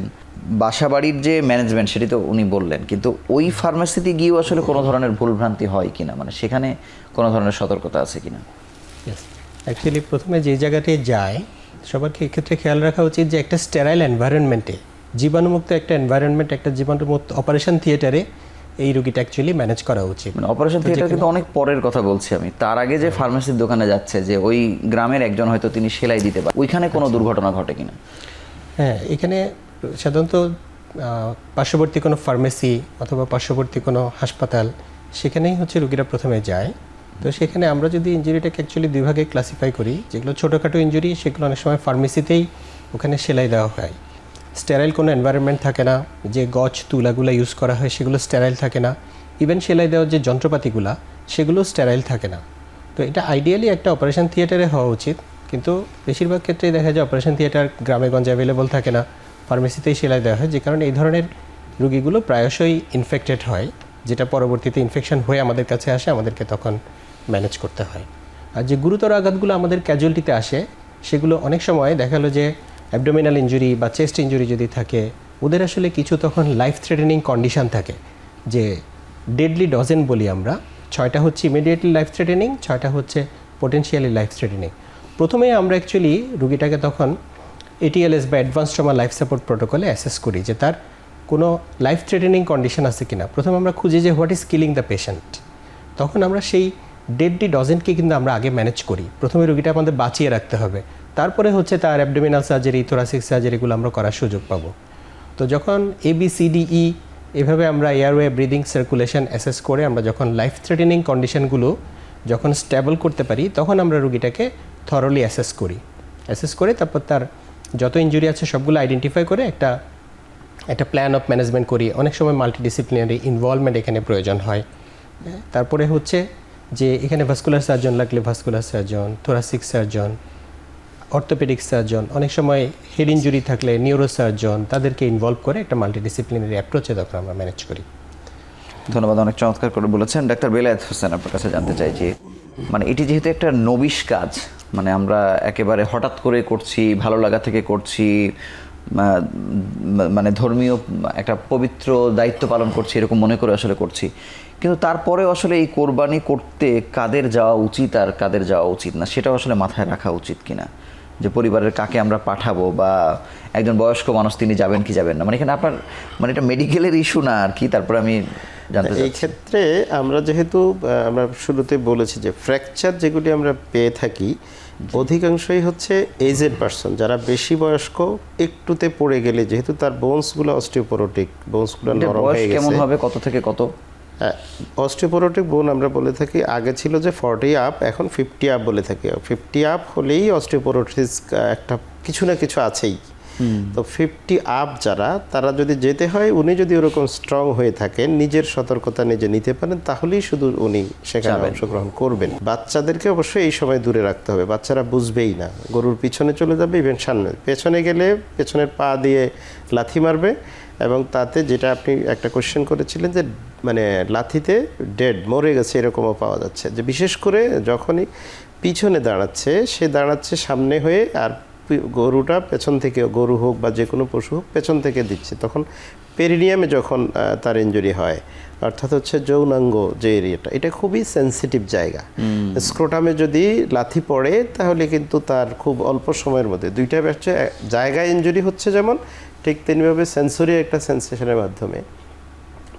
বাসাবাড়ির যে ম্যানেজমেন্ট সেটি তো উনি বললেন, কিন্তু ওই ফার্মেসিতে গিয়েও আসলে কোনো ধরনের ভুলভ্রান্তি হয় কিনা, মানে সেখানে কোনো ধরনের সতর্কতা আছে কিনা? অ্যাকচুয়ালি প্রথমে যে জায়গাতে যায় সবার ক্ষেত্রে খেয়াল রাখা উচিত যে একটা স্টেরাইল এনভায়রনমেন্টে, জীবাণুমুক্ত একটা এনভায়রনমেন্ট, একটা জীবাণুমুক্ত অপারেশন থিয়েটারে এই রোগীটা অ্যাকচুয়ালি ম্যানেজ করা উচিত। মানে অপারেশন থিয়েটার কিন্তু অনেক পরের কথা বলছি আমি, তার আগে যে ফার্মেসির দোকানে যাচ্ছে, যে ওই গ্রামের একজন হয়তো তিনি সেলাই দিতে পারেন, ওইখানে কোনো দুর্ঘটনা ঘটে কিনা? হ্যাঁ, এখানে সাধারণত পার্শ্ববর্তী কোনো ফার্মেসি অথবা পার্শ্ববর্তী কোনো হাসপাতাল, সেখানেই হচ্ছে রোগীরা প্রথমে যায়। তো সেখানে আমরা যদি ইনজুরিটাকে অ্যাকচুয়ালি 2 ভাগে ক্লাসিফাই করি, যেগুলো ছোটোখাটো ইনজুরি সেগুলো অনেক সময় ফার্মেসিতেই ওখানে সেলাই দেওয়া হয়, স্টেরাইল কোনো এনভায়রনমেন্ট থাকে না, যে গজ তুলাগুলো ইউজ করা হয় সেগুলো স্টেরাইল থাকে না, ইভেন সেলাই দেওয়ার যে যন্ত্রপাতিগুলো সেগুলো স্টেরাইল থাকে না। তো এটা আইডিয়ালি একটা অপারেশন থিয়েটারে হওয়া উচিত, কিন্তু বেশিরভাগ ক্ষেত্রেই দেখা যায় অপারেশন থিয়েটার গ্রামে গঞ্জে অ্যাভেলেবল থাকে না, ফার্মেসিতেই সেলাই দেওয়া হয়, যে কারণে এই ধরনের রুগীগুলো প্রায়শই ইনফেক্টেড হয়, যেটা পরবর্তীতে ইনফেকশন হয়ে আমাদের কাছে আসে, আমাদেরকে তখন ম্যানেজ করতে হয়। আর যে গুরুতর আঘাতগুলো আমাদের ক্যাজুয়ালিটিতে আসে সেগুলো অনেক সময় দেখা গেলো যে অ্যাবডোমিনাল ইনজুরি বা চেস্ট ইনজুরি যদি থাকে, ওদের আসলে কিছু তখন লাইফ থ্রেটেনিং কন্ডিশন থাকে, যে ডেডলি ডজেন বলি আমরা, 6টা হচ্ছে ইমিডিয়েটলি লাইফ থ্রেটেনিং, 6টা হচ্ছে পোটেনশিয়ালি লাইফ থ্রেটেনিং। প্রথমে আমরা অ্যাকচুয়ালি রুগীটাকে তখন ATLS বা অ্যাডভান্স ট্রমা লাইফ সাপোর্ট প্রোটোকলে অ্যাসেস করি যে তার কোনো লাইফ থ্রেটেনিং কন্ডিশন আছে কিনা। প্রথমে আমরা খুঁজি যে what is killing the patient, তখন আমরা সেই ডেডলি ডজেনকে কিন্তু আমরা আগে ম্যানেজ করি। প্রথমে রুগীটা আমাদের বাঁচিয়ে রাখতে হবে, তারপরে হচ্ছে তার অ্যাবডোমিনাল সার্জারি, থোরাসিক সার্জারিগুলো আমরা করার সুযোগ পাবো। তো যখন ABCDE এভাবে আমরা এয়ারওয়ে ব্রিদিং সার্কুলেশন অ্যাসেস করে আমরা যখন লাইফ থ্রেটেনিং কন্ডিশনগুলো যখন স্টেবল করতে পারি তখন আমরা রুগীটাকে থরলি অ্যাসেস করি। অ্যাসেস করে তারপর তার যত ইনজুরি আছে সবগুলো আইডেন্টিফাই করে একটা প্ল্যান অফ ম্যানেজমেন্ট করি। অনেক সময় মাল্টিডিসিপ্লিনারি ইনভলভমেন্ট এখানে প্রয়োজন হয়। তারপরে হচ্ছে যে এখানে ভাস্কুলার সার্জন লাগলে vascular surgeon, thoracic surgeon, orthopaedic surgeon, অনেক সময় হেড ইনজুরি থাকলে নিউরো সার্জন, তাদেরকে ইনভলভ করে একটা মাল্টিডিসিপ্লিনারি অ্যাপ্রোচে তখন আমরা ম্যানেজ করি। ধন্যবাদ, অনেক চমৎকার করে বলেছেন। ডাক্তার বেলায়েত হোসেন, আপনার কাছে জানতে চাই যে মানে এটি যেহেতু একটা নবিশ কাজ, মানে আমরা একেবারে হঠাৎ করে করছি, ভালো লাগা থেকে করছি, মানে ধর্মীয় একটা পবিত্র দায়িত্ব পালন করছি এরকম মনে করে আসলে করছি, কিন্তু তারপরে আসলে এই কোরবানি করতে কাদের যাওয়া উচিত আর কাদের যাওয়া উচিত না সেটাও আসলে মাথায় রাখা উচিত কিনা, যে পরিবারের কাকে আমরা পাঠাবো, বা একজন বয়স্ক মানুষ তিনি যাবেন কি যাবেন না, মানে এখানে আপনার মানে এটা মেডিকেলের ইস্যু না আর কি। তারপরে আমি জানতে চাই এই ক্ষেত্রে আমরা যেহেতু আমরা শুরুতে বলেছি যে ফ্র্যাকচার যেগুলি আমরা পেয়ে থাকি অধিকাংশই হচ্ছে এজেড পারসন, যারা বেশি বয়স্ক, একটুতে পড়ে গেলে যেহেতু তার বোনসগুলো অস্টিওপোরোটিক, বোনসগুলো নরম হয়ে গেছে। কেমন হবে, কত থেকে কত? অস্টিওপোরোটিক বোন আমরা বলে থাকি, আগে ছিল যে 40 আপ, এখন 50 আপ বলে থাকি। 50 আপ হলেই অস্টিওপোরোটিস একটা কিছু না কিছু আছেই। তো 50 আপ যারা, তারা যদি যেতে হয়, উনি যদি ওরকম স্ট্রং হয়ে থাকেন, নিজের সতর্কতা নিজে নিতে পারেন, তাহলেই শুধু উনি সেখানে অংশগ্রহণ করবেন। বাচ্চাদেরকে অবশ্যই এই সময় দূরে রাখতে হবে, বাচ্চারা বুঝবেই না, গরুর পিছনে চলে যাবে, ইভেন সামনে পেছনে গেলে পেছনের পা দিয়ে লাথি মারবে, এবং তাতে যেটা আপনি একটা কোশ্চেন করেছিলেন যে মানে লাথিতে মরে গেছে এরকমও পাওয়া যাচ্ছে, যে বিশেষ করে যখনই পিছনে দাঁড়াচ্ছে, সে দাঁড়াচ্ছে সামনে হয়ে, আর গরুটা পেছন থেকে, গরু হোক বা যে কোনো পশু হোক, পেছন থেকে দিচ্ছে, তখন পেরিনিয়ামে যখন তার ইনজুরি হয়, অর্থাৎ হচ্ছে যৌনাঙ্গ যে এরিয়াটা, এটা খুবই সেন্সিটিভ জায়গা। স্ক্রোটামে যদি লাথি পড়ে তাহলে কিন্তু তার খুব অল্প সময়ের মধ্যে দুইটা হচ্ছে জায়গায় ইনজুরি হচ্ছে, যেমন ঠিক তেমনিভাবে সেন্সরি একটা সেন্সেশনের মাধ্যমে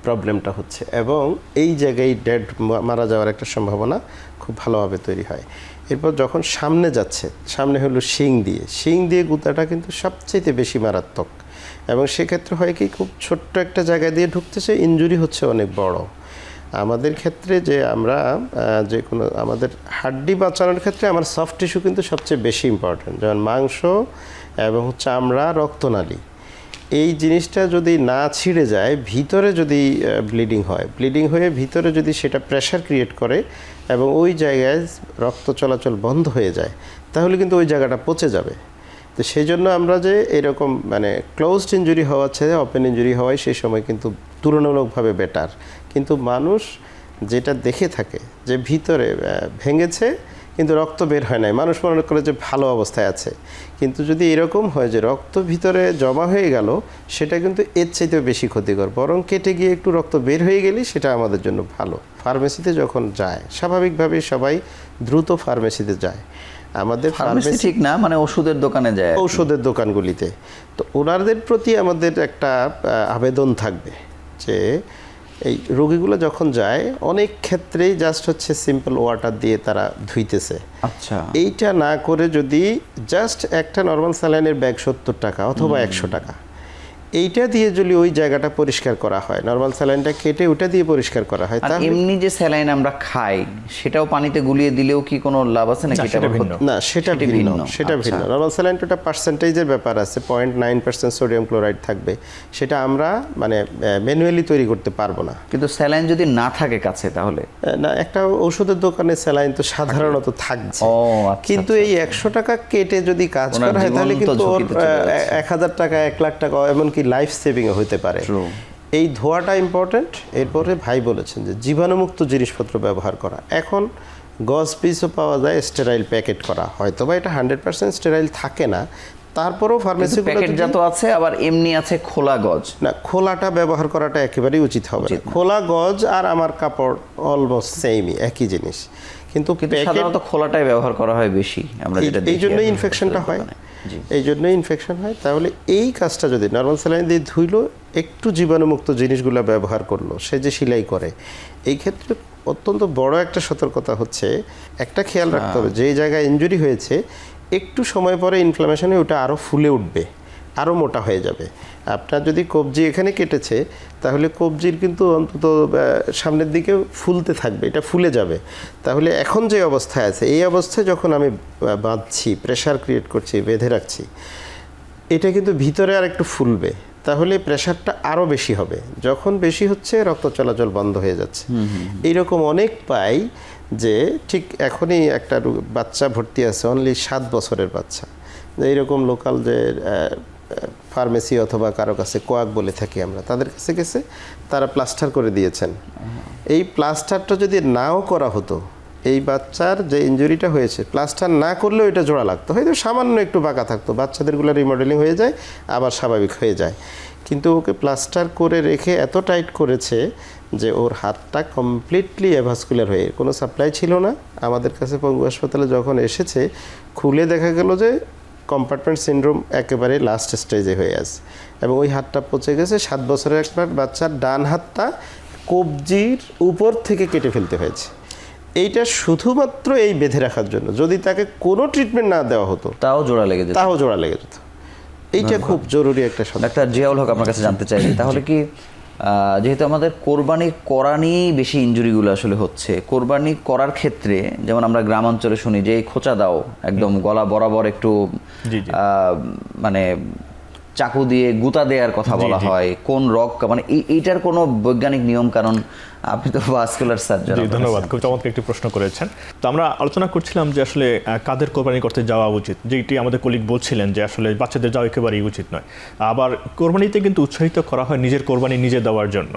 প্রবলেমটা হচ্ছে, এবং এই জায়গায় মারা যাওয়ার একটা সম্ভাবনা খুব ভালোভাবে তৈরি হয়। এরপর যখন সামনে যাচ্ছে, সামনে হলো শিং দিয়ে গুতাটা কিন্তু সবচেয়ে বেশি মারাত্মক, এবং সেক্ষেত্রে হয় কি, খুব ছোট্ট একটা জায়গা দিয়ে ঢুকতেছে, ইনজুরি হচ্ছে অনেক বড়। আমাদের ক্ষেত্রে যে আমরা যে কোনো আমাদের হাড্ডি বাঁচানোর ক্ষেত্রে আমার সফট টিস্যু কিন্তু সবচেয়ে বেশি ইম্পর্ট্যান্ট, যেমন মাংস এবং চামড়া, রক্তনালী, এই জিনিসটা যদি না ছিঁড়ে যায়, ভিতরে যদি ব্লিডিং হয়ে ভিতরে যদি সেটা প্রেশার ক্রিয়েট করে এবং ওই জায়গায় রক্ত চলাচল বন্ধ হয়ে যায়, তাহলে কিন্তু ওই জায়গাটা পচে যাবে। তো সেই জন্য আমরা যে এরকম মানে ক্লোজড ইনজুরি হওয়া ছেড়ে ওপেন ইনজুরি হওয়ায় সেই সময় কিন্তু তুলনামূলকভাবে বেটার। কিন্তু মানুষ যেটা দেখে থাকে যে ভিতরে ভেঙেছে কিন্তু রক্ত বের হয় নাই, মানুষ মনে করে যে ভালো অবস্থায় আছে, কিন্তু যদি এরকম হয় যে রক্ত ভিতরে জমা হয়ে গেল, সেটা কিন্তু এর চাইতেও বেশি ক্ষতিকর, বরং কেটে গিয়ে একটু রক্ত বের হয়ে গেলেই সেটা আমাদের জন্য ভালো। ফার্মেসিতে যখন যায়, স্বাভাবিকভাবেই সবাই দ্রুত ফার্মেসিতে যায়। আমাদের ফার্মেসি ঠিক না, মানে ওষুধের দোকানে যায়, ঔষধের দোকানগুলিতে। তো ওনাদের প্রতি আমাদের একটা আবেদন থাকবে যে এই রোগীগুলো যখন যায়, অনেক ক্ষেত্রেই জাস্ট হচ্ছে সিম্পল ওয়াটার দিয়ে তারা ধুইতেছে। আচ্ছা, এইটা না করে যদি জাস্ট একটা নর্মাল স্যালাইনের ব্যাগ 70 টাকা অথবা 100 টাকা, এইটা দিয়ে যদি ওই জায়গাটা পরিষ্কার করা হয়, নর্মাল স্যালাইনটা কেটে ওটা দিয়ে পরিষ্কার করা হয়, আর এমনি যে স্যালাইন আমরা খাই সেটাও পানিতে গুলিয়ে দিলেও কি কোনো লাভ আছে নাকি? সেটা ভিন্ন। না, সেটা ভিন্ন, সেটা ভিন্ন। নর্মাল স্যালাইনটা পার্সেন্টেজের ব্যাপার আছে, 0.9% সোডিয়াম ক্লোরাইড থাকবে, সেটা আমরা মানে ম্যানুয়ালি তৈরি করতে পারবো না। কিন্তু স্যালাইন যদি না থাকে কাছে, তাহলে না, একটা ওষুধের দোকানে স্যালাইন তো সাধারণত থাকছে, কিন্তু এই 100 টাকা কেটে যদি কাজ করা হয়, তাহলে কিন্তু 1000 টাকা, 1 লাখ টাকা, এমনকি লাইফ সেভিংও হতে পারে। এই ধোয়াটা ইম্পর্টেন্ট। এরপরে ভাই বলেছেন যে জীবাণুমুক্ত জিনিসপত্র ব্যবহার করা। এখন গজ পিসও পাওয়া যায় স্টেরাইল প্যাকেট করা, হয়তো বা এটা 100% স্টেরাইল থাকে না, তারপরেও ফার্মেসি প্যাকেটজাত আছে, আবার এমনি আছে খোলা গজ। না, খোলাটা ব্যবহার করাটা একেবারেই উচিত হবে না। খোলা গজ আর আমার কাপড় অলমোস্ট সেমই, একই জিনিস, কিন্তু সাধারণত খোলাটাই ব্যবহার করা হয় বেশি, আমরা যেটা দেখি, এই জন্যই ইনফেকশনটা হয়, এই জন্যই ইনফেকশন হয়। তাহলে এই কাজটা যদি নর্মাল স্যালাইন দিয়ে ধুইলো, একটু জীবাণুমুক্ত জিনিসগুলো ব্যবহার করলো, সে যে সেলাই করে, এই ক্ষেত্রে অত্যন্ত বড় একটা সতর্কতা হচ্ছে, একটা খেয়াল রাখতে হবে, যেই জায়গায় ইনজুরি হয়েছে একটু সময় পরে ইনফ্লামেশনে ওটা আরও ফুলে উঠবে, আরও মোটা হয়ে যাবে। আপনার যদি কবজি এখানে কেটেছে তাহলে কবজির কিন্তু অন্তত সামনের দিকে ফুলতে থাকবে, এটা ফুলে যাবে। তাহলে এখন যে অবস্থায় আছে এই অবস্থায় যখন আমি বাঁধছি, প্রেশার ক্রিয়েট করছি, বেঁধে রাখছি, এটা কিন্তু ভিতরে আর একটু ফুলবে, তাহলে প্রেশারটা আরও বেশি হবে। যখন বেশি হচ্ছে রক্ত চলাচল বন্ধ হয়ে যাচ্ছে। এইরকম অনেক পাই যে ঠিক এখনই একটা বাচ্চা ভর্তি আছে, অনলি 7 বছরের বাচ্চা, এইরকম লোকাল যে ফার্মেসি অথবা কারো কাছে কোয়াক বলে থাকি আমরা, তাদের কাছে গেছে, তারা প্লাস্টার করে দিয়েছেন। এই প্লাস্টারটা যদি নাও করা হতো, এই বাচ্চার যে ইনজুরিটা হয়েছে, প্লাস্টার না করলেও এটা জোড়া লাগতো, হয়তো সামান্য একটু বাঁকা থাকতো, বাচ্চাদেরগুলো রিমডেলিং হয়ে যায়, আবার স্বাভাবিক হয়ে যায়। কিন্তু ওকে প্লাস্টার করে রেখে এত টাইট করেছে যে ওর হাতটা কমপ্লিটলি অ্যাভাসকুলার হয়ে, কোনো সাপ্লাই ছিল না। আমাদের কাছে পঙ্গু হাসপাতালে যখন এসেছে, খুলে দেখা গেল যে কম্পার্টমেন্ট সিনড্রোম একেবারে লাস্ট স্টেজে হয়ে আছে, এবং ওই হাতটা পচে গেছে। 7 বছরের একটা বাচ্চার ডান হাতটা কবজির উপর থেকে কেটে ফেলতে হয়েছে। এইটা শুধুমাত্র এই বেঁধে রাখার জন্য। যদি তাকে কোনো ট্রিটমেন্ট না দেওয়া হতো তাও জোড়া লেগে যেত। এইটা খুব জরুরি একটা সমস্যা। ডাক্তার জিয়াউল হক, আপনার কাছে জানতে চাই, তাহলে কি যেহেতু আমাদের কোরবানি করা নিয়েই বেশি ইনজুরিগুলো আসলে হচ্ছে, কোরবানি করার ক্ষেত্রে যেমন আমরা গ্রামাঞ্চলে শুনি যে এই খোঁচা দাও, একদম গলা বরাবর একটু মানে চাকু দিয়ে গুতা দেওয়ার কথা বলা হয়, কোন রক, মানে এইটার কোনো বৈজ্ঞানিক নিয়ম কারণ? আপনি তো ভাস্কুলার সার্জন। ধন্যবাদ, খুব চমৎকার একটি প্রশ্ন করেছেন। তো আমরা আলোচনা করছিলাম যে আসলে কাদের কোরবানি করতে যাওয়া উচিত, যেটি আমাদের কলিগ বলছিলেন যে আসলে বাচ্চাদের যাওয়া একেবারেই উচিত নয়। আবার কোরবানিতে কিন্তু উৎসাহিত করা হয় নিজের কোরবানি নিজে দেওয়ার জন্য।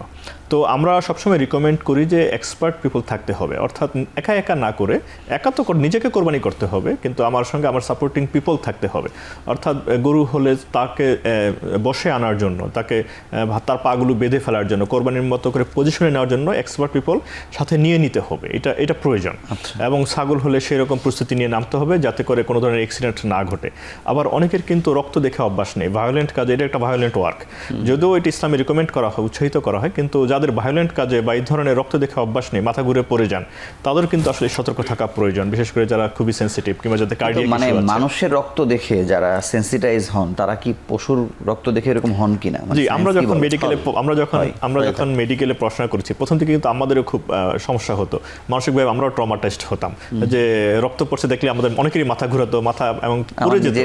তো আমরা সবসময় রিকমেন্ড করি যে এক্সপার্ট পিপল থাকতে হবে, অর্থাৎ একা একা না করে, একা তো নিজেকে কোরবানি করতে হবে, কিন্তু আমার সঙ্গে আমার সাপোর্টিং পিপল থাকতে হবে। অর্থাৎ গরু হলে তাকে বসে আনার জন্য, তাকে তার পাগুলো বেঁধে ফেলার জন্য, কোরবানির মতো করে পজিশনে নেওয়ার জন্য এক্সপার্ট পিপল সাথে নিয়ে নিতে হবে, এটা প্রয়োজন। এবং ছাগল হলে সেরকম প্রস্তুতি নিয়ে নামতে হবে যাতে করে কোনো ধরনের অ্যাক্সিডেন্ট না ঘটে। আবার অনেকের কিন্তু রক্ত দেখে অভ্যাস নেই, ভায়োলেন্ট কাজে, এটা একটা ভায়োলেন্ট ওয়ার্ক, যদিও এটি ইসলামে রিকমেন্ড করা হয়, উৎসাহিত করা হয়, কিন্তু যাদের ভায়োলেন্ট কাজে বা এই ধরনের রক্ত দেখে অভ্যাস নেই, মাথা ঘুরে পড়ে যান, তাদের কিন্তু আসলে সতর্ক থাকা প্রয়োজন, বিশেষ করে যারা খুবই সেনসিটিভ কিংবা যাদের কার্ডিয়াক ইস্যু আছে। মানে মানুষের রক্ত দেখে যারা সেনসিটাইজ হন, তারা কি পশুর রক্ত দেখে এরকম হন কিনা? জি, আমরা যখন মেডিকেলে পড়াশোনা করেছি, প্রথম থেকে কিন্তু আমাদেরও খুব সমস্যা হতো, মানসিকভাবে আমরাও ট্রমাটাইজড হতাম, যে রক্ত পড়ছে দেখলে আমাদের অনেকেরই মাথা ঘুরাতো, মাথা এবং পড়ে যেত।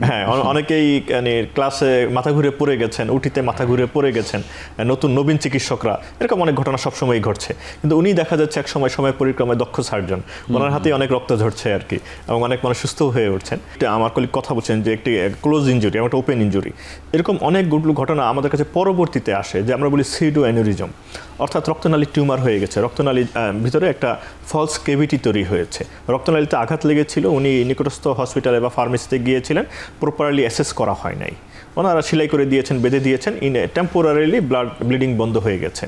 হ্যাঁ, অনেকেই ক্লাসে মাথা ঘুরে পড়ে গেছেন, উঠিতে মাথা ঘুরে পড়ে গেছেন, নবীন চিকিৎসকরা, এরকম অনেক ঘটনা সবসময়ই ঘটছে। কিন্তু উনি দেখা যাচ্ছে এক সময় পরিক্রমায় দক্ষ সার্জন, ওনার হাতে অনেক রক্ত ঝরছে আর কি, এবং অনেক মানুষ সুস্থ হয়ে উঠছেন। আমার কলিগ কথা বলছেন যে একটি ক্লোজ ইনজুরি, একটা ওপেন ইনজুরি, এরকম অনেকগুলো ঘটনা আমাদের কাছে পরবর্তীতে আসে, যে আমরা বলি সিডো অ্যানিউরিজম, অর্থাৎ রক্তনালী টিউমার হয়ে গেছে, রক্তনালীর ভিতরে একটা ফলস কেভিটি তৈরি হয়েছে, রক্তনালীতে আঘাত লেগেছিল, উনি নিকটস্থ হসপিটালে বা ফার্মেসিতে গিয়েছিলেন, প্রপারলি অ্যাসেস করা হয় নাই, ওনারা সেলাই করে দিয়েছেন, বেঁধে দিয়েছেন, টেম্পোরারিলি ব্লিডিং বন্ধ হয়ে গেছে।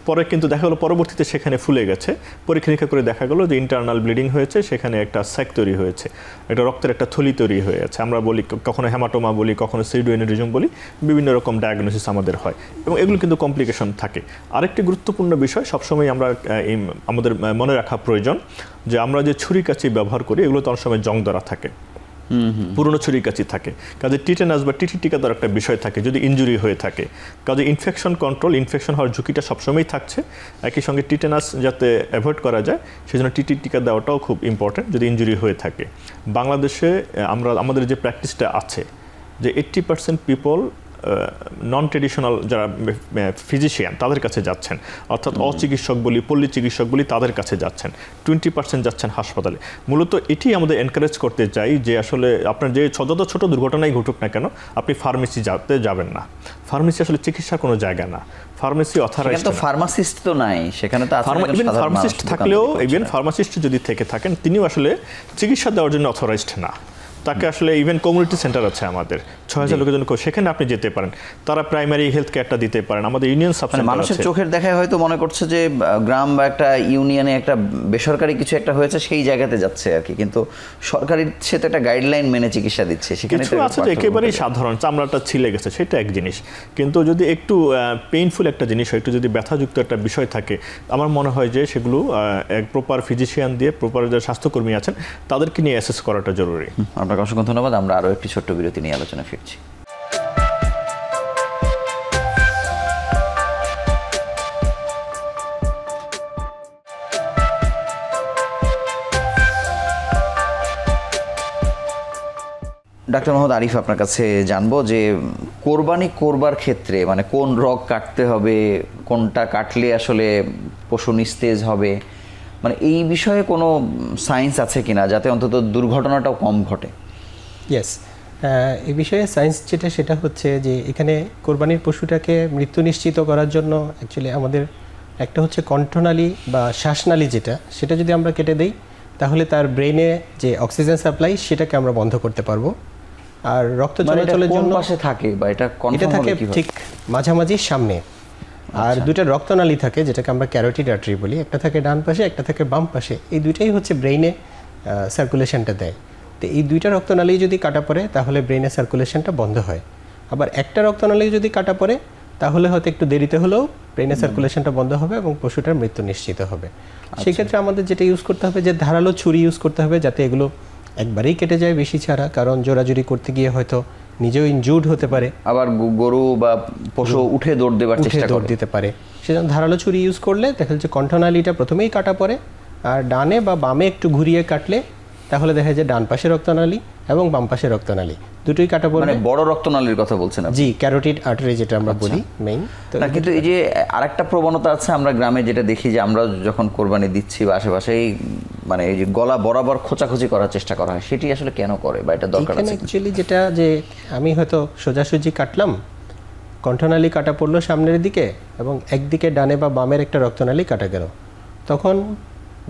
পরে কিন্তু দেখা গেলো পরবর্তীতে সেখানে ফুলে গেছে, পরীক্ষা নিরীক্ষা করে দেখা গেলো যে ইন্টারনাল ব্লিডিং হয়েছে, সেখানে একটা স্যাক তৈরি হয়েছে, একটা রক্তের একটা থলি তৈরি হয়েছে। আমরা বলি কখনো হেমাটোমা বলি, কখনো সিডো অ্যানিউরিজম বলি, বিভিন্ন রকম ডায়াগনোসিস আমাদের হয়, এবং এগুলো কিন্তু কমপ্লিকেশন থাকে। আরেকটি গুরুত্বপূর্ণ বিষয় সবসময় আমরা আমাদের মনে রাখা প্রয়োজন, যে আমরা যে ছুরি কাঁচি ব্যবহার করি, এগুলো তো অনেক সময় জং ধরা থাকে, পুরনো ছুরি কাঁচি থাকে, কাজে টিটেনাস বা টিটি টিকা দেওয়ার একটা বিষয় থাকে যদি ইনজুরি হয়ে থাকে, কাজে ইনফেকশন কন্ট্রোল, ইনফেকশন হওয়ার ঝুঁকিটা সবসময়ই থাকছে, একই সঙ্গে টিটেনাস যাতে অ্যাভয়েড করা যায় সেজন্য টিটি টিকা দেওয়াটাও খুব ইম্পর্টেন্ট যদি ইনজুরি হয়ে থাকে। বাংলাদেশে আমাদের যে প্র্যাকটিসটা আছে, যে 80% পিপল নন ট্রেডিশনাল যারা ফিজিশিয়ান তাদের কাছে যাচ্ছেন, অর্থাৎ অচিকিৎসক বলি, পল্লী চিকিৎসক বলি, তাদের কাছে যাচ্ছেন, 20% যাচ্ছেন হাসপাতালে। মূলত এটি আমাদের এনকারেজ করতে চাই যে আসলে আপনার যে যত ছোট দুর্ঘটনাই ঘটুক না কেন, আপনি ফার্মেসি যাবেন না। ফার্মেসি আসলে চিকিৎসার কোনো জায়গা না, ফার্মেসি অথরাইজড তো ফার্মাসিস্ট তো নাই সেখানে, তো ইভেন ফার্মাসিস্ট থাকলেও, ইভেন ফার্মাসিস্ট যদি থেকে থাকেন, তিনিও আসলে চিকিৎসা দেওয়ার জন্য অথরাইজড না। তাকে আসলে ইভেন কমিউনিটি সেন্টার আছে আমাদের 6000 লোকের জন্য, সেখানে আপনি যেতে পারেন, তারা প্রাইমারি হেলথ কেয়ারটা দিতে পারেন। আমাদের ইউনিয়ন সাবসেন্টার মানুষের চোখের দেখায় হয়তো মনে করছে যে গ্রাম বা একটা ইউনিয়নে একটা বেসরকারি কিছু একটা হয়েছে সেই জায়গাতে যাচ্ছে আর কি, কিন্তু সরকারির সে তো একটা গাইডলাইন মেনে চিকিৎসা দিচ্ছে, সেখানে কিছু আছে যে একেবারেই সাধারণ চামড়াটা ছিলে গেছে, সেটা এক জিনিস, কিন্তু যদি একটু পেইনফুল একটা জিনিস হয়, একটু যদি ব্যথাযুক্ত একটা বিষয় থাকে, আমার মনে হয় যে সেগুলো এক প্রপার ফিজিশিয়ান দিয়ে, প্রপার যে স্বাস্থ্যকর্মী আছেন তাদেরকে নিয়ে অ্যাসেস করাটা জরুরি। আপনাকে অসংখ্য ধন্যবাদ। আমরা আরও একটি ছোট্ট বিরতি নিয়ে আলোচনা ফিরছি। ডাক্তার মোহাম্মদ আরিফ, আপনার কাছে জানবো যে কোরবানি করবার ক্ষেত্রে মানে কোন রগ কাটতে হবে, কোনটা কাটলে আসলে পশু নিস্তেজ হবে, মানে এই বিষয়ে কোনো সায়েন্স আছে কিনা যাতে অন্তত দুর্ঘটনাটাও কম ঘটে? ইয়েস, এই বিষয়ে সায়েন্স যেটা সেটা হচ্ছে যে এখানে কোরবানির পশুটাকে মৃত্যু নিশ্চিত করার জন্য অ্যাকচুয়ালি আমাদের একটা হচ্ছে কণ্ঠনালী বা শ্বাসনালী সেটা যদি আমরা কেটে দেই তাহলে তার ব্রেনে যে অক্সিজেন সাপ্লাই সেটাকে আমরা বন্ধ করতে পারবো। আর রক্ত মানে এটা চলাচলের কোন জন্য পাশে থাকে বা এটা এটা কনফার্ম থাকে হবে কিভাবে? ঠিক মাঝামাঝি সামনে। আর দুটো রক্তনালী থাকে যেটাকে আমরা ক্যারোটিড আর্টারি বলি, একটা থাকে ডান পাশে একটা থাকে বাম পাশে। এই দুইটাই হচ্ছে ব্রেইনে সার্কুলেশনটা দেয়। তো এই দুইটা রক্তনালী যদি কাটা পড়ে তাহলে ব্রেইনে সার্কুলেশনটা বন্ধ হয়। আবার একটা রক্তনালী যদি কাটা পড়ে তাহলে হয়তো একটু দেরিতে হলেও ব্রেইনে সার্কুলেশনটা বন্ধ হবে এবং পশুটার মৃত্যু নিশ্চিত হবে। সেই ক্ষেত্রে আমাদের যেটা ইউজ করতে হবে যে ধারালো ছুরি ইউজ করতে হবে যাতে এগুলো একবারেই কেটে যায় বেশি ছাড়া, কারণ জোরাজুরি করতে গিয়ে হয়তো নিজেও ইনজুর্ড হতে পারে, আবার গরু বা পশু উঠে দৌড় দেবার উঠে চেষ্টা দৌড় করে। দিতে পারে। সেজন্য ধারালো ছুরি ইউজ করলে দেখা যাচ্ছে কণ্ঠনালীটা প্রথমেই কাটা পড়ে, আর ডানে বা বামে একটু ঘুরিয়ে কাটলে তাহলে দেখা যায় ডান পাশে রক্তনালী এবং বাম পাশে রক্তনালী দুটোই কাটা পড়বে। মানে বড় রক্তনালীর কথা বলছেন আপনি? জি, ক্যারোটিড আর্টারি যেটা আমরা বলি মেইন। না, কিন্তু এই যে আরেকটা প্রবণতা আছে আমরা গ্রামে যেটা দেখি যে আমরা যখন কোরবানি দিচ্ছি বা আশেপাশেই মানে এই যে গলা বরাবর খোঁচাখুচি করার চেষ্টা করা হয়, সেটি আসলে কেন করে বা এটা দরকার এখানে আছে? অ্যাকচুয়ালি যেটা যে আমি হয়তো সোজাসুজি কাটলাম, কণ্ঠনালী কাটা পড়লো সামনের দিকে এবং একদিকে ডানে বা বামের একটা রক্তনালী কাটা গেল, তখন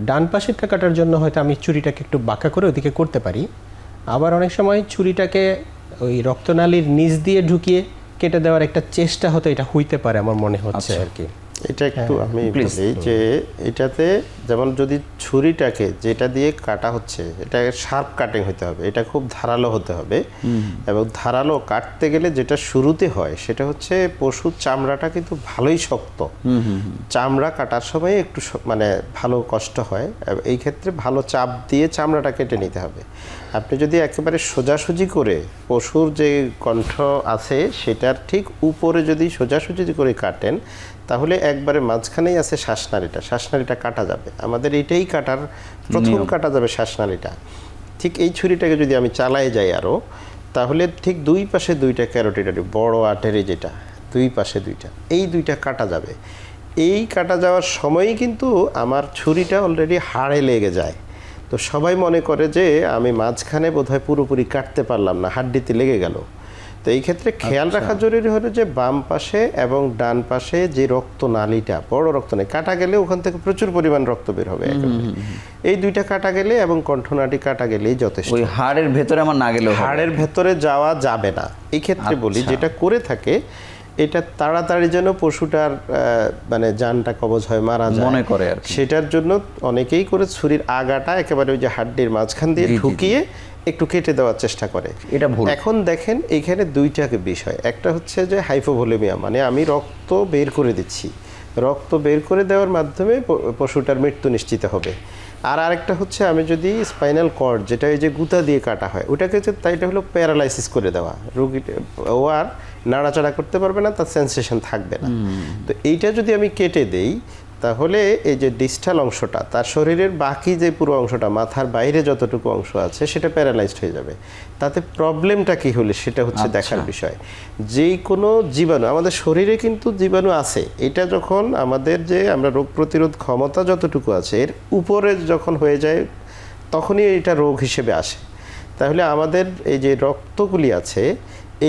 ডান পাশেরটা কাটার জন্য হয়তো আমি ছুরিটাকে একটু বাঁকা করে ওদিকে করতে পারি। আবার অনেক সময় ছুরিটাকে ওই রক্তনালীর নিচ দিয়ে ঢুকিয়ে কেটে দেওয়ার একটা চেষ্টা হতো, এটা হইতে পারে আমার মনে হচ্ছে আর কি। এটা একটু আমি বলি যে এটাতে যেমন যদি ছুরিটাকে যেটা দিয়ে কাটা হচ্ছে এটা শার্প কাটিং হতে হবে, এটা খুব ধারালো হতে হবে। এবং ধারালো কাটতে গেলে যেটা শুরুতে হয় সেটা হচ্ছে পশুর চামড়াটা কিন্তু ভালোই শক্ত, চামড়া কাটার সময় একটু মানে ভালো কষ্ট হয়। এই ক্ষেত্রে ভালো চাপ দিয়ে চামড়াটা কেটে নিতে হবে। আপনি যদি একেবারে সোজাসুজি করে পশুর যে কণ্ঠ আছে সেটার ঠিক উপরে যদি সোজাসুজি করে কাটেন তাহলে একবারে মাঝখানেই আছে শ্বাসনালীটা কাটা যাবে। আমাদের এটাই কাটার প্রথম কাটা যাবে শ্বাসনালীটা। ঠিক এই ছুরিটাকে যদি আমি চালাই যাই আরও, তাহলে ঠিক দুই পাশে দুইটা ক্যারোটিড আর্টারি, বড় আর্টারি যেটা দুই পাশে দুইটা, এই দুইটা কাটা যাবে। এই কাটা যাওয়ার সময়ই কিন্তু আমার ছুরিটা অলরেডি হাড়ে লেগে যায়। তো সবাই মনে করে যে আমি মাঝখানে বোধহয় পুরোপুরি কাটতে পারলাম না, হাড্ডিতে লেগে গেল। তো এই ক্ষেত্রে খেয়াল রাখা জরুরি হলো যে বাম পাশে এবং ডান পাশে যে রক্তনালীটা, বড় রক্তনালী কাটা গেলে ওখান থেকে প্রচুর পরিমাণ রক্ত বের হবে। এই দুইটা কাটা গেলে এবং কণ্ঠনালী কাটা গেলেই যথেষ্ট। ওই হাড়ের ভেতরে আমার না গেলেও হবে? হাড়ের ভেতরে যাওয়া যাবে না। এই ক্ষেত্রে বলি যেটা করে থাকে এটা তাড়াতাড়ি যেন পশুটার মানে জানটা কবজ হয়, মারা যায় মনে করে আর কি। সেটার জন্য অনেকেই করে ছুরির আগাটা একেবারে ওই যে হাড্ডির মাঝখান দিয়ে ঢুকিয়ে একটু কেটে দেওয়ার চেষ্টা করে। এটা ভুল। এখন দেখেন এইখানে দুইটা বিষয়, একটা হচ্ছে যে হাইপোভোলেমিয়া, মানে আমি রক্ত বের করে দিচ্ছি, রক্ত বের করে দেওয়ার মাধ্যমে পশুটার মৃত্যু নিশ্চিত হবে। আর আরেকটা হচ্ছে আমি যদি স্পাইনাল কর্ড যেটা এই যে গুতা দিয়ে কাটা হয় ওটাকে যে তাই এটা হলো প্যারালাইসিস করে দেওয়া, রোগীটা ও আর নাড়াচাড়া করতে পারবে না, তার সেন্সেশন থাকবে না। তো এইটা যদি আমি কেটে দেই তাহলে এই যে ডিস্টাল অংশটা, তার শরীরের বাকি যে পুরো অংশটা, মাথার বাইরে যতটুকু অংশ আছে সেটা প্যারালাইজড হয়ে যাবে। তাতে প্রবলেমটা কি হলে সেটা হচ্ছে দেখার বিষয়। যেই কোনো জীবাণু, আমাদের শরীরে কিন্তু জীবাণু আছে, এটা যখন আমাদের যে আমরা রোগ প্রতিরোধ ক্ষমতা যতটুকু আছে এর উপরে যখন হয়ে যায় তখনই এটা রোগ হিসেবে আসে। তাহলে আমাদের এই যে রক্তগুলি আছে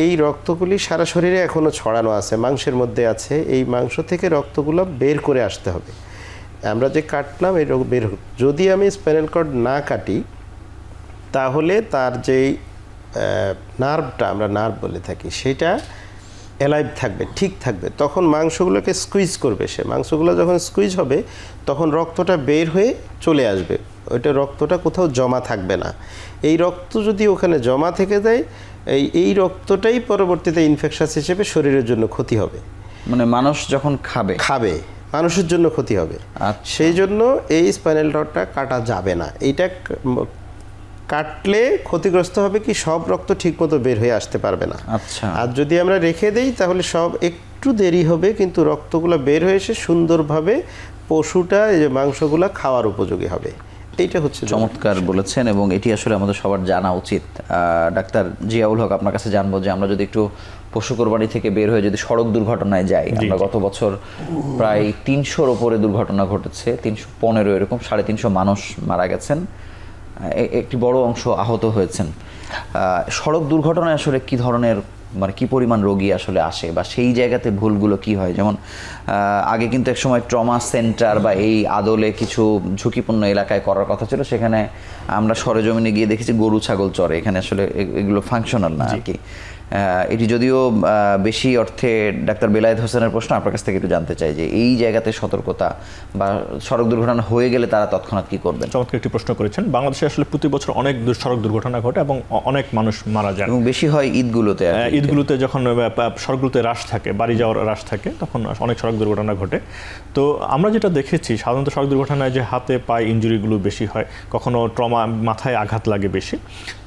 এই রক্তগুলি সারা শরীরে এখনও ছড়ানো আছে, মাংসের মধ্যে আছে, এই মাংস থেকে রক্তগুলো বের করে আসতে হবে। আমরা যে কাটলাম এই রোগ বের, যদি আমি স্পাইনাল কর্ড না কাটি তাহলে তার যেই নার্ভটা আমরা নার্ভ বলে থাকি সেটা অ্যালাইভ থাকবে, ঠিক থাকবে। তখন মাংসগুলোকে স্কুইজ করবে, সে মাংসগুলো যখন স্কুইজ হবে তখন রক্তটা বের হয়ে চলে আসবে, ওইটা রক্তটা কোথাও জমা থাকবে না। এই রক্ত যদি ওখানে জমা থেকে যায় এই রক্তটাই পরবর্তীতে ইনফেকশাস হিসেবে শরীরের জন্য ক্ষতি হবে। মানে মানুষ যখন খাবে মানুষের জন্য ক্ষতি হবে। সেই জন্য এই স্পাইনাল কর্ডটা কাটা যাবে না। এইটা কাটলে ক্ষতিগ্রস্ত হবে কি সব রক্ত ঠিকমতো বের হয়ে আসতে পারবে না। আচ্ছা। আর যদি আমরা রেখে দেই তাহলে সব একটু দেরি হবে কিন্তু রক্তগুলো বের হয়ে এসে সুন্দরভাবে পশুটা এই যে মাংসগুলো খাওয়ার উপযোগী হবে। এইটা হচ্ছে চমৎকার বলেছেন এবং এটি আসলে আমাদের সবার জানা উচিত। ডাক্তার জিয়াউল হক, আপনার কাছে জানবো যে আমরা যদি একটু পশু কোরবানি থেকে বের হয়ে যদি সড়ক দুর্ঘটনায় যাই, আমরা গত বছর প্রায় 300-র উপরে দুর্ঘটনা ঘটেছে, 315 এরকম, 350 মানুষ মারা গেছেন, একটি বড় অংশ আহত হয়েছেন। সড়ক দুর্ঘটনায় আসলে কি ধরনের মানে কি পরিমাণ রোগী আসলে আসে বা সেই জায়গাতে ভুলগুলো কি হয়? যেমন আগে কিন্তু এক সময় ট্রমা সেন্টার বা এই আদলে কিছু ঝুঁকিপূর্ণ এলাকায় করার কথা ছিল, সেখানে আমরা সরেজমিনে গিয়ে দেখেছি গরু ছাগল চরে, এখানে আসলে এগুলো ফাংশনাল না আর কি। এটি যদিও বেশি অর্থে ডাক্তার বেলায়েত হোসেনের প্রশ্ন, আপনার কাছ থেকে একটু জানতে চাই যে এই জায়গাতে সতর্কতা বা সড়ক দুর্ঘটনা হয়ে গেলে তারা তৎক্ষণাৎ কি করবেন? চমৎকার একটি প্রশ্ন করেছেন। বাংলাদেশে আসলে প্রতি বছর অনেক সড়ক দুর্ঘটনা ঘটে এবং অনেক মানুষ মারা যায় এবং বেশি হয় ঈদগুলোতে। ঈদগুলোতে যখন সড়কগুলোতে রাশ থাকে, বাড়ি যাওয়ার রাশ থাকে, তখন অনেক সড়ক দুর্ঘটনা ঘটে। তো আমরা যেটা দেখেছি সাধারণত সড়ক দুর্ঘটনায় যে হাতে পায়ে ইনজুরিগুলো বেশি হয়, কখনো ট্রমা, মাথায় আঘাত লাগে বেশি।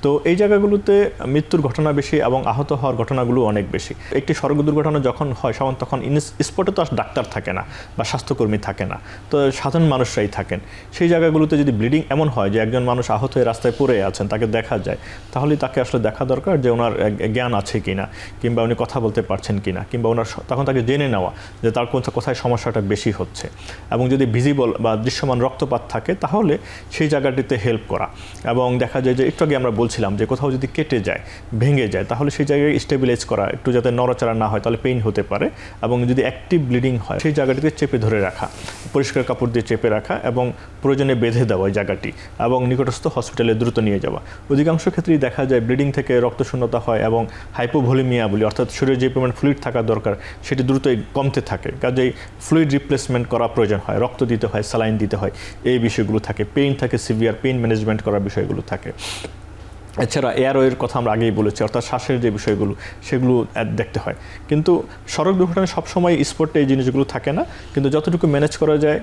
তো এই জায়গাগুলোতে মৃত্যুর ঘটনা বেশি এবং আহত হওয়ার ঘটনাগুলো অনেক বেশি। একটি সড়ক দুর্ঘটনা যখন হয় সাধারণত তখন স্পটে তো আর ডাক্তার থাকে না বা স্বাস্থ্যকর্মী থাকে না, তো সাধারণ মানুষরাই থাকেন। সেই জায়গাগুলোতে যদি ব্লিডিং এমন হয় যে একজন মানুষ আহত হয়ে রাস্তায় পড়ে আছেন, তাকে দেখা যায়, তাহলে তাকে আসলে দেখা দরকার যে ওনার জ্ঞান আছে কিনা, কিংবা উনি কথা বলতে পারছেন কিনা, কিংবা ওনার তখন তাকে জেনে নেওয়া যে তার কোথায় সমস্যাটা বেশি হচ্ছে। এবং যদি ভিজিবল বা দৃশ্যমান রক্তপাত থাকে তাহলে সেই জায়গাটিতে হেল্প করা। এবং দেখা যায় যে একটু আগে আমরা বলছিলাম যে কোথাও যদি কেটে যায়, ভেঙে যায়, তাহলে সেই জায়গায় স্টেবিলাইজ করা, একটু যাতে নড়াচড়া না হয়, তাহলে পেইন হতে পারে। এবং যদি অ্যাক্টিভ ব্লিডিং হয় সেই জায়গাটিতে চেপে ধরে রাখা, পরিষ্কার কাপড় দিয়ে চেপে রাখা এবং প্রয়োজনে বেঁধে দেওয়া ওই জায়গাটি, এবং নিকটস্থ হসপিটালে দ্রুত নিয়ে যাওয়া। অধিকাংশ ক্ষেত্রেই দেখা যায় ব্লিডিং থেকে রক্তশূন্যতা হয় এবং হাইপোভলিমিয়া বলি, অর্থাৎ শরীরে যে পরিমাণ ফ্লুইড থাকা দরকার সেটি দ্রুতই কমতে থাকে, কাজেই ফ্লুইড রিপ্লেসমেন্ট করা প্রয়োজন হয়, রক্ত দিতে হয়, স্যালাইন দিতে হয়, এই বিষয়গুলো থাকে। পেইন থাকে, সিভিয়ার পেইন ম্যানেজমেন্ট করার বিষয়গুলো থাকে। এছাড়া এয়ারওয়ের কথা আমরা আগেই বলেছি, অর্থাৎ শ্বাসের যে বিষয়গুলো সেগুলো দেখতে হয়। কিন্তু সড়ক দুর্ঘটনায় সবসময় স্পটে এই জিনিসগুলো থাকে না, কিন্তু যতটুকু ম্যানেজ করা যায়,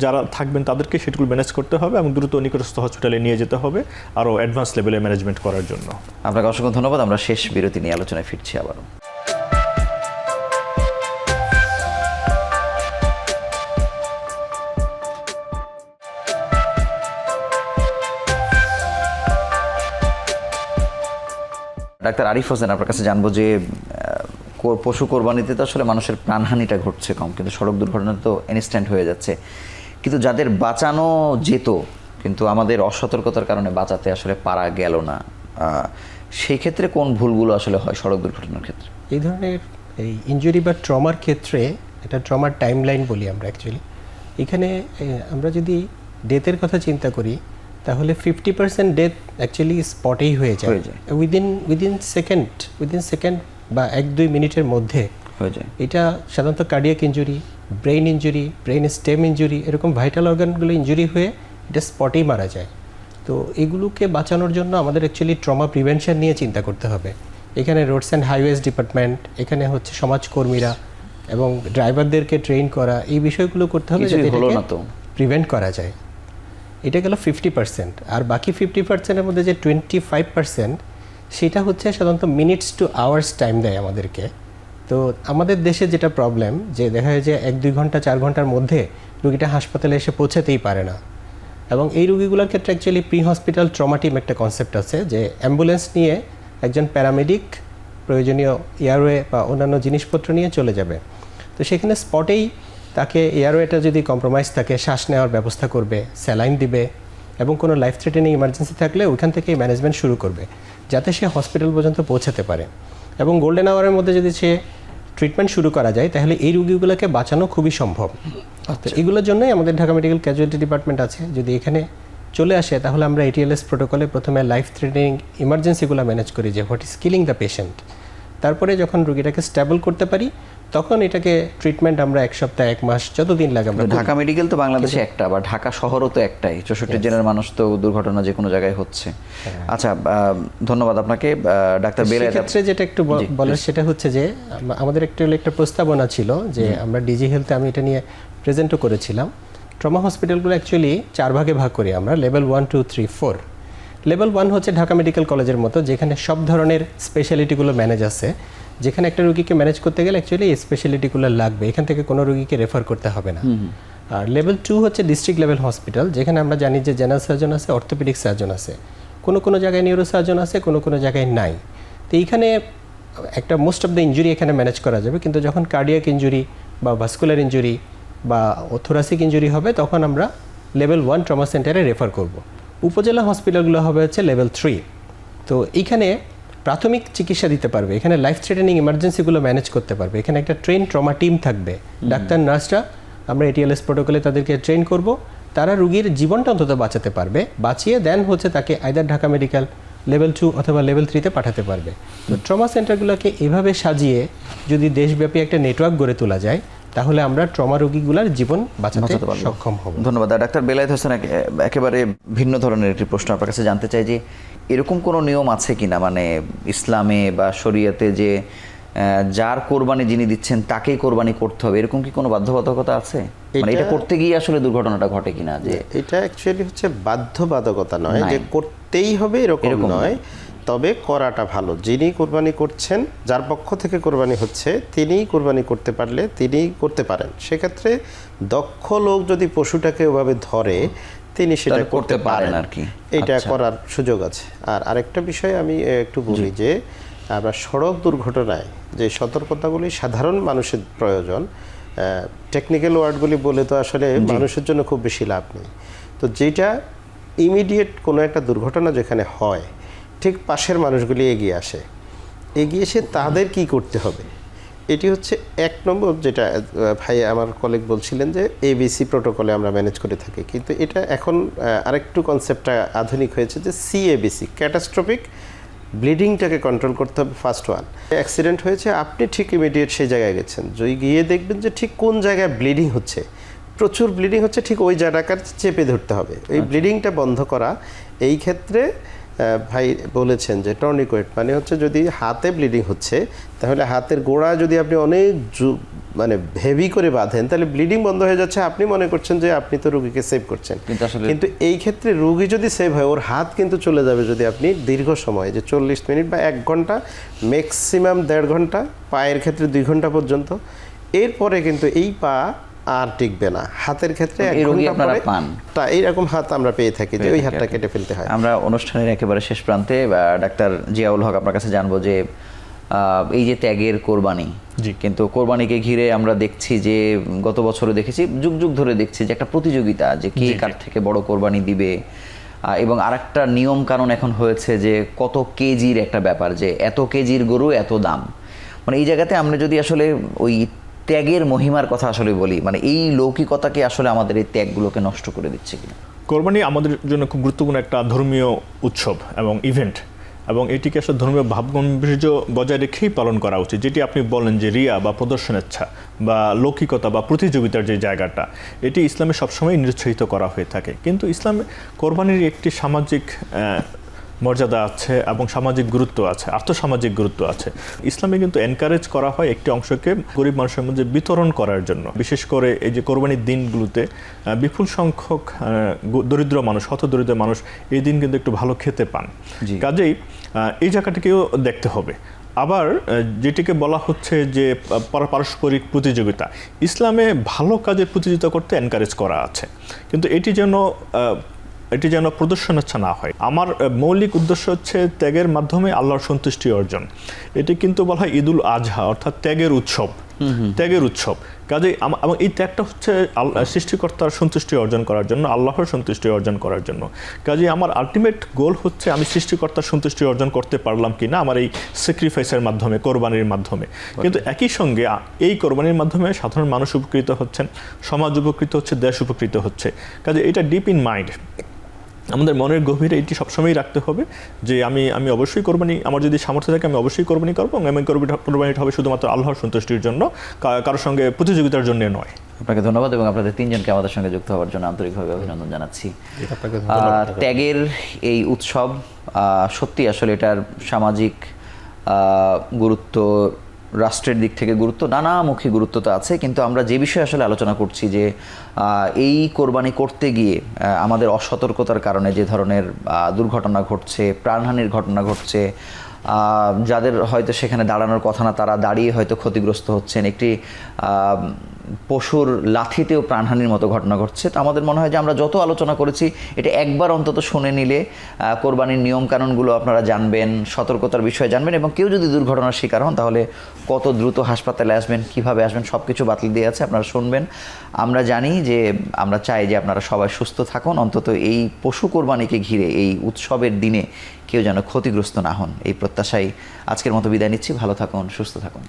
যারা থাকবেন তাদেরকে সেটুকু ম্যানেজ করতে হবে এবং দ্রুত নিকটস্থ হসপিটালে নিয়ে যেতে হবে আরও অ্যাডভান্স লেভেলে ম্যানেজমেন্ট করার জন্য। আপনাকে অসংখ্য ধন্যবাদ। আমরা শেষ বিরতি নিয়ে আলোচনায় ফিরছি আবারও। ডাক্তার আরিফ হোসেন, আপনার কাছে জানবো যে পশু কোরবানিতে তো আসলে মানুষের প্রাণহানিটা ঘটছে কম, কিন্তু সড়ক দুর্ঘটনা তো ইনস্ট্যান্ট হয়ে যাচ্ছে। কিন্তু যাদের বাঁচানো যেত কিন্তু আমাদের অসতর্কতার কারণে বাঁচাতে আসলে পারা গেল না, সেই ক্ষেত্রে কোন ভুলগুলো আসলে হয় সড়ক দুর্ঘটনার ক্ষেত্রে? এই ধরনের এই ইনজুরি বা ট্রমার ক্ষেত্রে, এটা ট্রমার টাইমলাইন বলি আমরা অ্যাকচুয়ালি। এখানে আমরা যদি ডেথের কথা চিন্তা করি তাহলে 50% ডেথ অ্যাকচুয়ালি স্পটেই হয়ে যায়, উইদিন সেকেন্ড বা 1-2 মিনিটের মধ্যে হয়ে যায়। এটা সাধারণত cardiac injury, brain injury, brain stem injury, এরকম ভাইটাল অর্গানগুলো ইনজুরি হয়ে এটা স্পটেই মারা যায়। তো এগুলোকে বাঁচানোর জন্য আমাদের অ্যাকচুয়ালি ট্রমা প্রিভেনশন নিয়ে চিন্তা করতে হবে। এখানে রোডস অ্যান্ড হাইওয়েজ ডিপার্টমেন্ট, এখানে হচ্ছে সমাজকর্মীরা এবং ড্রাইভারদেরকে ট্রেন করা, এই বিষয়গুলো করতে হবে যাতে প্রিভেন্ট করা যায়। এটা গেল 50%। আর বাকি 50%-এর মধ্যে যে 25% সেটা হচ্ছে সাধারণত মিনিটস টু আওয়ার্স টাইম দেয় আমাদেরকে। তো আমাদের দেশে যেটা প্রবলেম, যে দেখা যায় যে 1-2 ঘন্টা 4 ঘন্টার মধ্যে রুগীটা হাসপাতালে এসে পৌঁছাতেই পারে না। এবং এই রুগীগুলোর ক্ষেত্রে actually pre hospital trauma team একটা কনসেপ্ট আছে, যে অ্যাম্বুলেন্স নিয়ে একজন প্যারামেডিক প্রয়োজনীয় এয়ারওয়ে বা অন্যান্য জিনিসপত্র নিয়ে চলে যাবে। তো সেখানে স্পটেই তাকে এয়ারওয়েটা যদি কম্প্রোমাইজ থাকে শ্বাস নেওয়ার ব্যবস্থা করবে, স্যালাইন দিবে এবং কোনো লাইফ থ্রেটেনিং ইমার্জেন্সি থাকলে ওইখান থেকেই ম্যানেজমেন্ট শুরু করবে যাতে সে হসপিটাল পর্যন্ত পৌঁছাতে পারে। এবং গোল্ডেন আওয়ারের মধ্যে যদি সে ট্রিটমেন্ট শুরু করা যায় তাহলে এই রুগীগুলোকে বাঁচানো খুবই সম্ভব। তো এগুলোর জন্যই আমাদের ঢাকা মেডিকেল ক্যাজুয়ালিটি ডিপার্টমেন্ট আছে। যদি এখানে চলে আসে তাহলে আমরা ATLS প্রোটোকলে প্রথমে লাইফ থ্রেটেনিং ইমার্জেন্সিগুলো ম্যানেজ করি, যে what is killing the patient. তারপরে যখন রুগীটাকে স্টেবল করতে পারি তখন এটাকে ট্রিটমেন্ট আমরা 1 সপ্তাহ 1 মাস যতদিন লাগে আমরা। ঢাকা মেডিকেল তো বাংলাদেশে একটা, বা ঢাকা শহরও তো একটাই, 64 জেলার মানুষ তো দুর্ঘটনা যে কোনো জায়গায় হচ্ছে। আচ্ছা, ধন্যবাদ আপনাকে ডাক্তার বেলায়েত। ক্ষেত্রে যেটা একটু বলার সেটা হচ্ছে যে আমাদের একটা প্রস্তাবনা ছিল যে আমরা ডিজি হেলথে, আমি এটা নিয়ে প্রেজেন্টও করেছিলাম। ট্রমা হসপিটালগুলো অ্যাকচুয়ালি 4 ভাগে ভাগ করি আমরা, লেভেল 1, 2, 3, 4। লেভেল 1 হচ্ছে ঢাকা মেডিকেল কলেজের মতো, যেখানে সব ধরনের স্পেশালিটিগুলো ম্যানেজ আছে, যেখানে একটা রুগীকে ম্যানেজ করতে গেলে অ্যাকচুয়ালি এই স্পেশালিটিগুলো লাগবে, এখান থেকে কোনো রুগীকে রেফার করতে হবে না। আর লেভেল 2 হচ্ছে ডিস্ট্রিক্ট লেভেল হসপিটাল, যেখানে আমরা জানি যে জেনারেল সার্জন আছে, অর্থোপেডিক সার্জন আছে, কোনো জায়গায় নিউরো সার্জন আছে, কোনো জায়গায় নাই। তো এইখানে একটা মোস্ট অফ দ্য ইনজুরি এখানে ম্যানেজ করা যাবে, কিন্তু যখন কার্ডিয়াক ইনজুরি বা ভাস্কুলার ইনজুরি বা থোরাসিক ইনজুরি হবে তখন আমরা লেভেল 1 ট্রমা সেন্টারে রেফার করব। উপজেলা হসপিটালগুলো হবে হচ্ছে লেভেল 3। তো এইখানে প্রাথমিক চিকিৎসা দিতে পারবে, এখানে লাইফ থ্রেটেনিং ইমার্জেন্সিগুলো ম্যানেজ করতে পারবে, এখানে একটা ট্রেন ট্রমা টিম থাকবে, ডাক্তার নার্সরা, আমরা এটিএলএস প্রোটোকলে তাদেরকে ট্রেন করব, তারা রুগীর জীবনটা অন্তত বাঁচাতে পারবে, বাঁচিয়ে দেন হচ্ছে তাকে আইদার ঢাকা মেডিকেল লেভেল 2 অথবা লেভেল 3-তে পাঠাতে পারবে। তো ট্রমা সেন্টারগুলোকে এভাবে সাজিয়ে যদি দেশব্যাপী একটা নেটওয়ার্ক গড়ে তোলা যায় তাহলে আমরা ট্রমা রোগীগুলোর জীবন বাঁচাতে সক্ষম হব। ধন্যবাদ। ডাক্তার বেলায়েত হোসেন, একেবারে ভিন্ন ধরনের একটি প্রশ্ন আপনার কাছে জানতে চাই যে এরকম কোনো নিয়ম আছে কিনা, মানে ইসলামে বা শরিয়াতে, যে যার কোরবানি যিনি দিচ্ছেন তাকেই কোরবানি করতে হবে, এরকম কি কোনো বাধ্যবাধকতা আছে? মানে এটা করতে গিয়ে আসলে দুর্ঘটনাটা ঘটে কিনা? যে এটা অ্যাকচুয়ালি হচ্ছে বাধ্যবাধকতা নয়, যে করতেই হবে এরকম নয়, তবে করাটা ভালো। যিনি কোরবানি করছেন, যার পক্ষ থেকে কোরবানি হচ্ছে, তিনিই কোরবানি করতে পারলে তিনিই করতে পারেন। সেক্ষেত্রে দক্ষ লোক যদি পশুটাকে ওভাবে ধরে তিনি সেটা করতে পারেন আর কি, এটা করার সুযোগ আছে। আর আরেকটা বিষয় আমি একটু বলি যে আমরা সড়ক দুর্ঘটনায় যে সতর্কতাগুলি সাধারণ মানুষের প্রয়োজন, টেকনিক্যাল ওয়ার্ডগুলি বলে তো আসলে মানুষের জন্য খুব বেশি লাভ নেই। তো যেটা ইমিডিয়েট কোনো একটা দুর্ঘটনা যেখানে হয়, ঠিক পাশের মানুষগুলি এগিয়ে এসে তাদের কি করতে হবে, এটি হচ্ছে 1 নম্বর, যেটা ভাই আমার কলিগ বলছিলেন যে ABC প্রোটোকলে আমরা ম্যানেজ করে থাকি, কিন্তু এটা এখন আরেকটু কনসেপ্টটা আধুনিক হয়েছে যে CABC, ক্যাটাস্ট্রফিক ব্লিডিংটাকে কন্ট্রোল করতে হবে। ফার্স্ট ওয়ান, অ্যাক্সিডেন্ট হয়েছে, আপনি ঠিক ইমিডিয়েট সেই জায়গায় গেছেন, গিয়ে দেখবেন যে ঠিক কোন জায়গায় ব্লিডিং হচ্ছে, প্রচুর ব্লিডিং হচ্ছে, ঠিক ওই জায়গাটাকে চেপে ধরতে হবে, এই ব্লিডিংটা বন্ধ করা। এই ক্ষেত্রে ভাই বলেছেন যে টর্নিকয়েট মানে হচ্ছে যদি হাতে ব্লিডিং হচ্ছে তাহলে হাতের গোড়া যদি আপনি অনেক মানে হেভি করে বাঁধেন তাহলে ব্লিডিং বন্ধ হয়ে যাচ্ছে, আপনি মনে করছেন যে আপনি তো রুগীকে সেভ করছেন, কিন্তু এই ক্ষেত্রে রুগী যদি সেভ হয় ওর হাত কিন্তু চলে যাবে যদি আপনি দীর্ঘ সময়, যে 40 মিনিট বা 1 ঘন্টা, ম্যাক্সিমাম 1.5 ঘন্টা, পায়ের ক্ষেত্রে 2 ঘন্টা পর্যন্ত, এরপরে কিন্তু এই পা আর টিকবে না। হাতের ক্ষেত্রে 1 ঘন্টা পরে এইরকম হাত আমরা পেয়ে থাকি যে ওই হাতটা কেটে ফেলতে হয়। আমরা অনুষ্ঠানের একেবারে শেষ প্রান্তে ডাক্তার জিয়াউল হক আপনার কাছে জানবো যে এই যে ত্যাগের কোরবানি, কিন্তু কোরবানিকে ঘিরে আমরা দেখছি যে গত বছরও দেখেছি, যুগ যুগ ধরে দেখছি যে একটা প্রতিযোগিতা, যে কে কার থেকে বড় কোরবানি দিবে, এবং আরেকটা নিয়ম কানুন এখন হয়েছে যে কত কেজির একটা ব্যাপার, যে এত কেজির গরু এত দাম। মানে এই জায়গাতে আমরা যদি আসলে ওই ত্যাগের মহিমার কথা আসলে বলি, মানে এই লৌকিকতাকে আসলে আমাদের এই ত্যাগগুলোকে নষ্ট করে দিচ্ছে কিনা? কোরবানি আমাদের জন্য খুব গুরুত্বপূর্ণ একটা ধর্মীয় উৎসব এবং ইভেন্ট, এবং এটিকে আসলে ধর্মীয় ভাবগম্ভীর্য বজায় রেখেই পালন করা উচিত। যেটি আপনি বলেন যে রিয়া বা প্রদর্শনেচ্ছা বা লৌকিকতা বা প্রতিযোগিতার যে জায়গাটা, এটি ইসলামে সবসময় নিরুৎসাহিত করা হয়ে থাকে। কিন্তু ইসলামে কোরবানির একটি সামাজিক মর্যাদা আছে এবং সামাজিক গুরুত্ব আছে, আর্থসামাজিক গুরুত্ব আছে। ইসলামে কিন্তু এনকারেজ করা হয় একটি অংশকে গরিব মানুষের মধ্যে বিতরণ করার জন্য, বিশেষ করে এই যে কোরবানির দিনগুলোতে বিপুল সংখ্যক দরিদ্র মানুষ, হত দরিদ্র মানুষ এই দিন কিন্তু একটু ভালো খেতে পান। কাজেই এই জায়গাটাকেও দেখতে হবে। আবার যেটিকে বলা হচ্ছে যে পারস্পরিক প্রতিযোগিতা, ইসলামে ভালো কাজের প্রতিযোগিতা করতে এনকারেজ করা আছে, কিন্তু এটি যেন প্রদর্শনেচ্ছা না হয়। আমার মৌলিক উদ্দেশ্য হচ্ছে ত্যাগের মাধ্যমে আল্লাহর সন্তুষ্টি অর্জন। এটি কিন্তু বলা হয় ঈদুল আজহা, অর্থাৎ ত্যাগের উৎসব, ত্যাগের উৎসব। কাজেই এবং এই ত্যাগটা হচ্ছে সৃষ্টিকর্তার সন্তুষ্টি অর্জন করার জন্য, আল্লাহর সন্তুষ্টি অর্জন করার জন্য। কাজেই আমার আলটিমেট গোল হচ্ছে আমি সৃষ্টিকর্তার সন্তুষ্টি অর্জন করতে পারলাম কি না আমার এই স্যাক্রিফাইসের মাধ্যমে, কোরবানির মাধ্যমে। কিন্তু একই সঙ্গে এই কোরবানির মাধ্যমে সাধারণ মানুষ উপকৃত হচ্ছেন, সমাজ উপকৃত হচ্ছে, দেশ উপকৃত হচ্ছে। কাজে এটা ডিপ ইন মাইন্ড, আমাদের মনের গভীরে এটি সবসময় রাখতে হবে যে আমি অবশ্যই কোরবানি, আমার যদি সামর্থ্য থাকে আমি অবশ্যই কোরবানি করবো, এবং আমি কোরবানিটা হবে শুধুমাত্র আল্লাহর সন্তুষ্টির জন্য, কারোর সঙ্গে প্রতিযোগিতার জন্য নয়। আপনাকে ধন্যবাদ, এবং আপনাদের 3 জনকে আমাদের সঙ্গে যুক্ত হওয়ার জন্য আন্তরিকভাবে অভিনন্দন জানাচ্ছি। ত্যাগের এই উৎসব সত্যি আসলে এটার সামাজিক গুরুত্ব, রাষ্ট্রের দিক থেকে গুরুত্ব, নানামুখী গুরুত্ব তো আছে, কিন্তু আমরা যে বিষয়ে আসলে আলোচনা করছি যে এই কোরবানি করতে গিয়ে আমাদের অসতর্কতার কারণে যে ধরনের দুর্ঘটনা ঘটছে, প্রাণহানির ঘটনা ঘটছে, যাদের হয়তো সেখানে দাঁড়ানোর কথা না তারা দাঁড়িয়ে হয়তো ক্ষতিগ্রস্ত হচ্ছেন, একটি পশুর লাথিতেও প্রাণহানির মতো ঘটনা ঘটছে। তো আমাদের মনে হয় যে আমরা যত আলোচনা করেছি এটা একবার অন্তত শুনে নিলে কোরবানির নিয়মকানুনগুলো আপনারা জানবেন, সতর্কতার বিষয়ে জানবেন, এবং কেউ যদি দুর্ঘটনার শিকার হন তাহলে কত দ্রুত হাসপাতালে আসবেন, কিভাবে আসবেন, সব কিছু বাতিল দিয়ে আছে, আপনারা শুনবেন। আমরা জানি যে আমরা চাই যে আপনারা সবাই সুস্থ থাকুন, অন্তত এই পশু কোরবানিকে ঘিরে এই উৎসবের দিনে কেউ যেন ক্ষতিগ্রস্ত না হন, এই প্রত্যাশায় আজকের মতো বিদায় নিচ্ছি। ভালো থাকুন, সুস্থ থাকুন।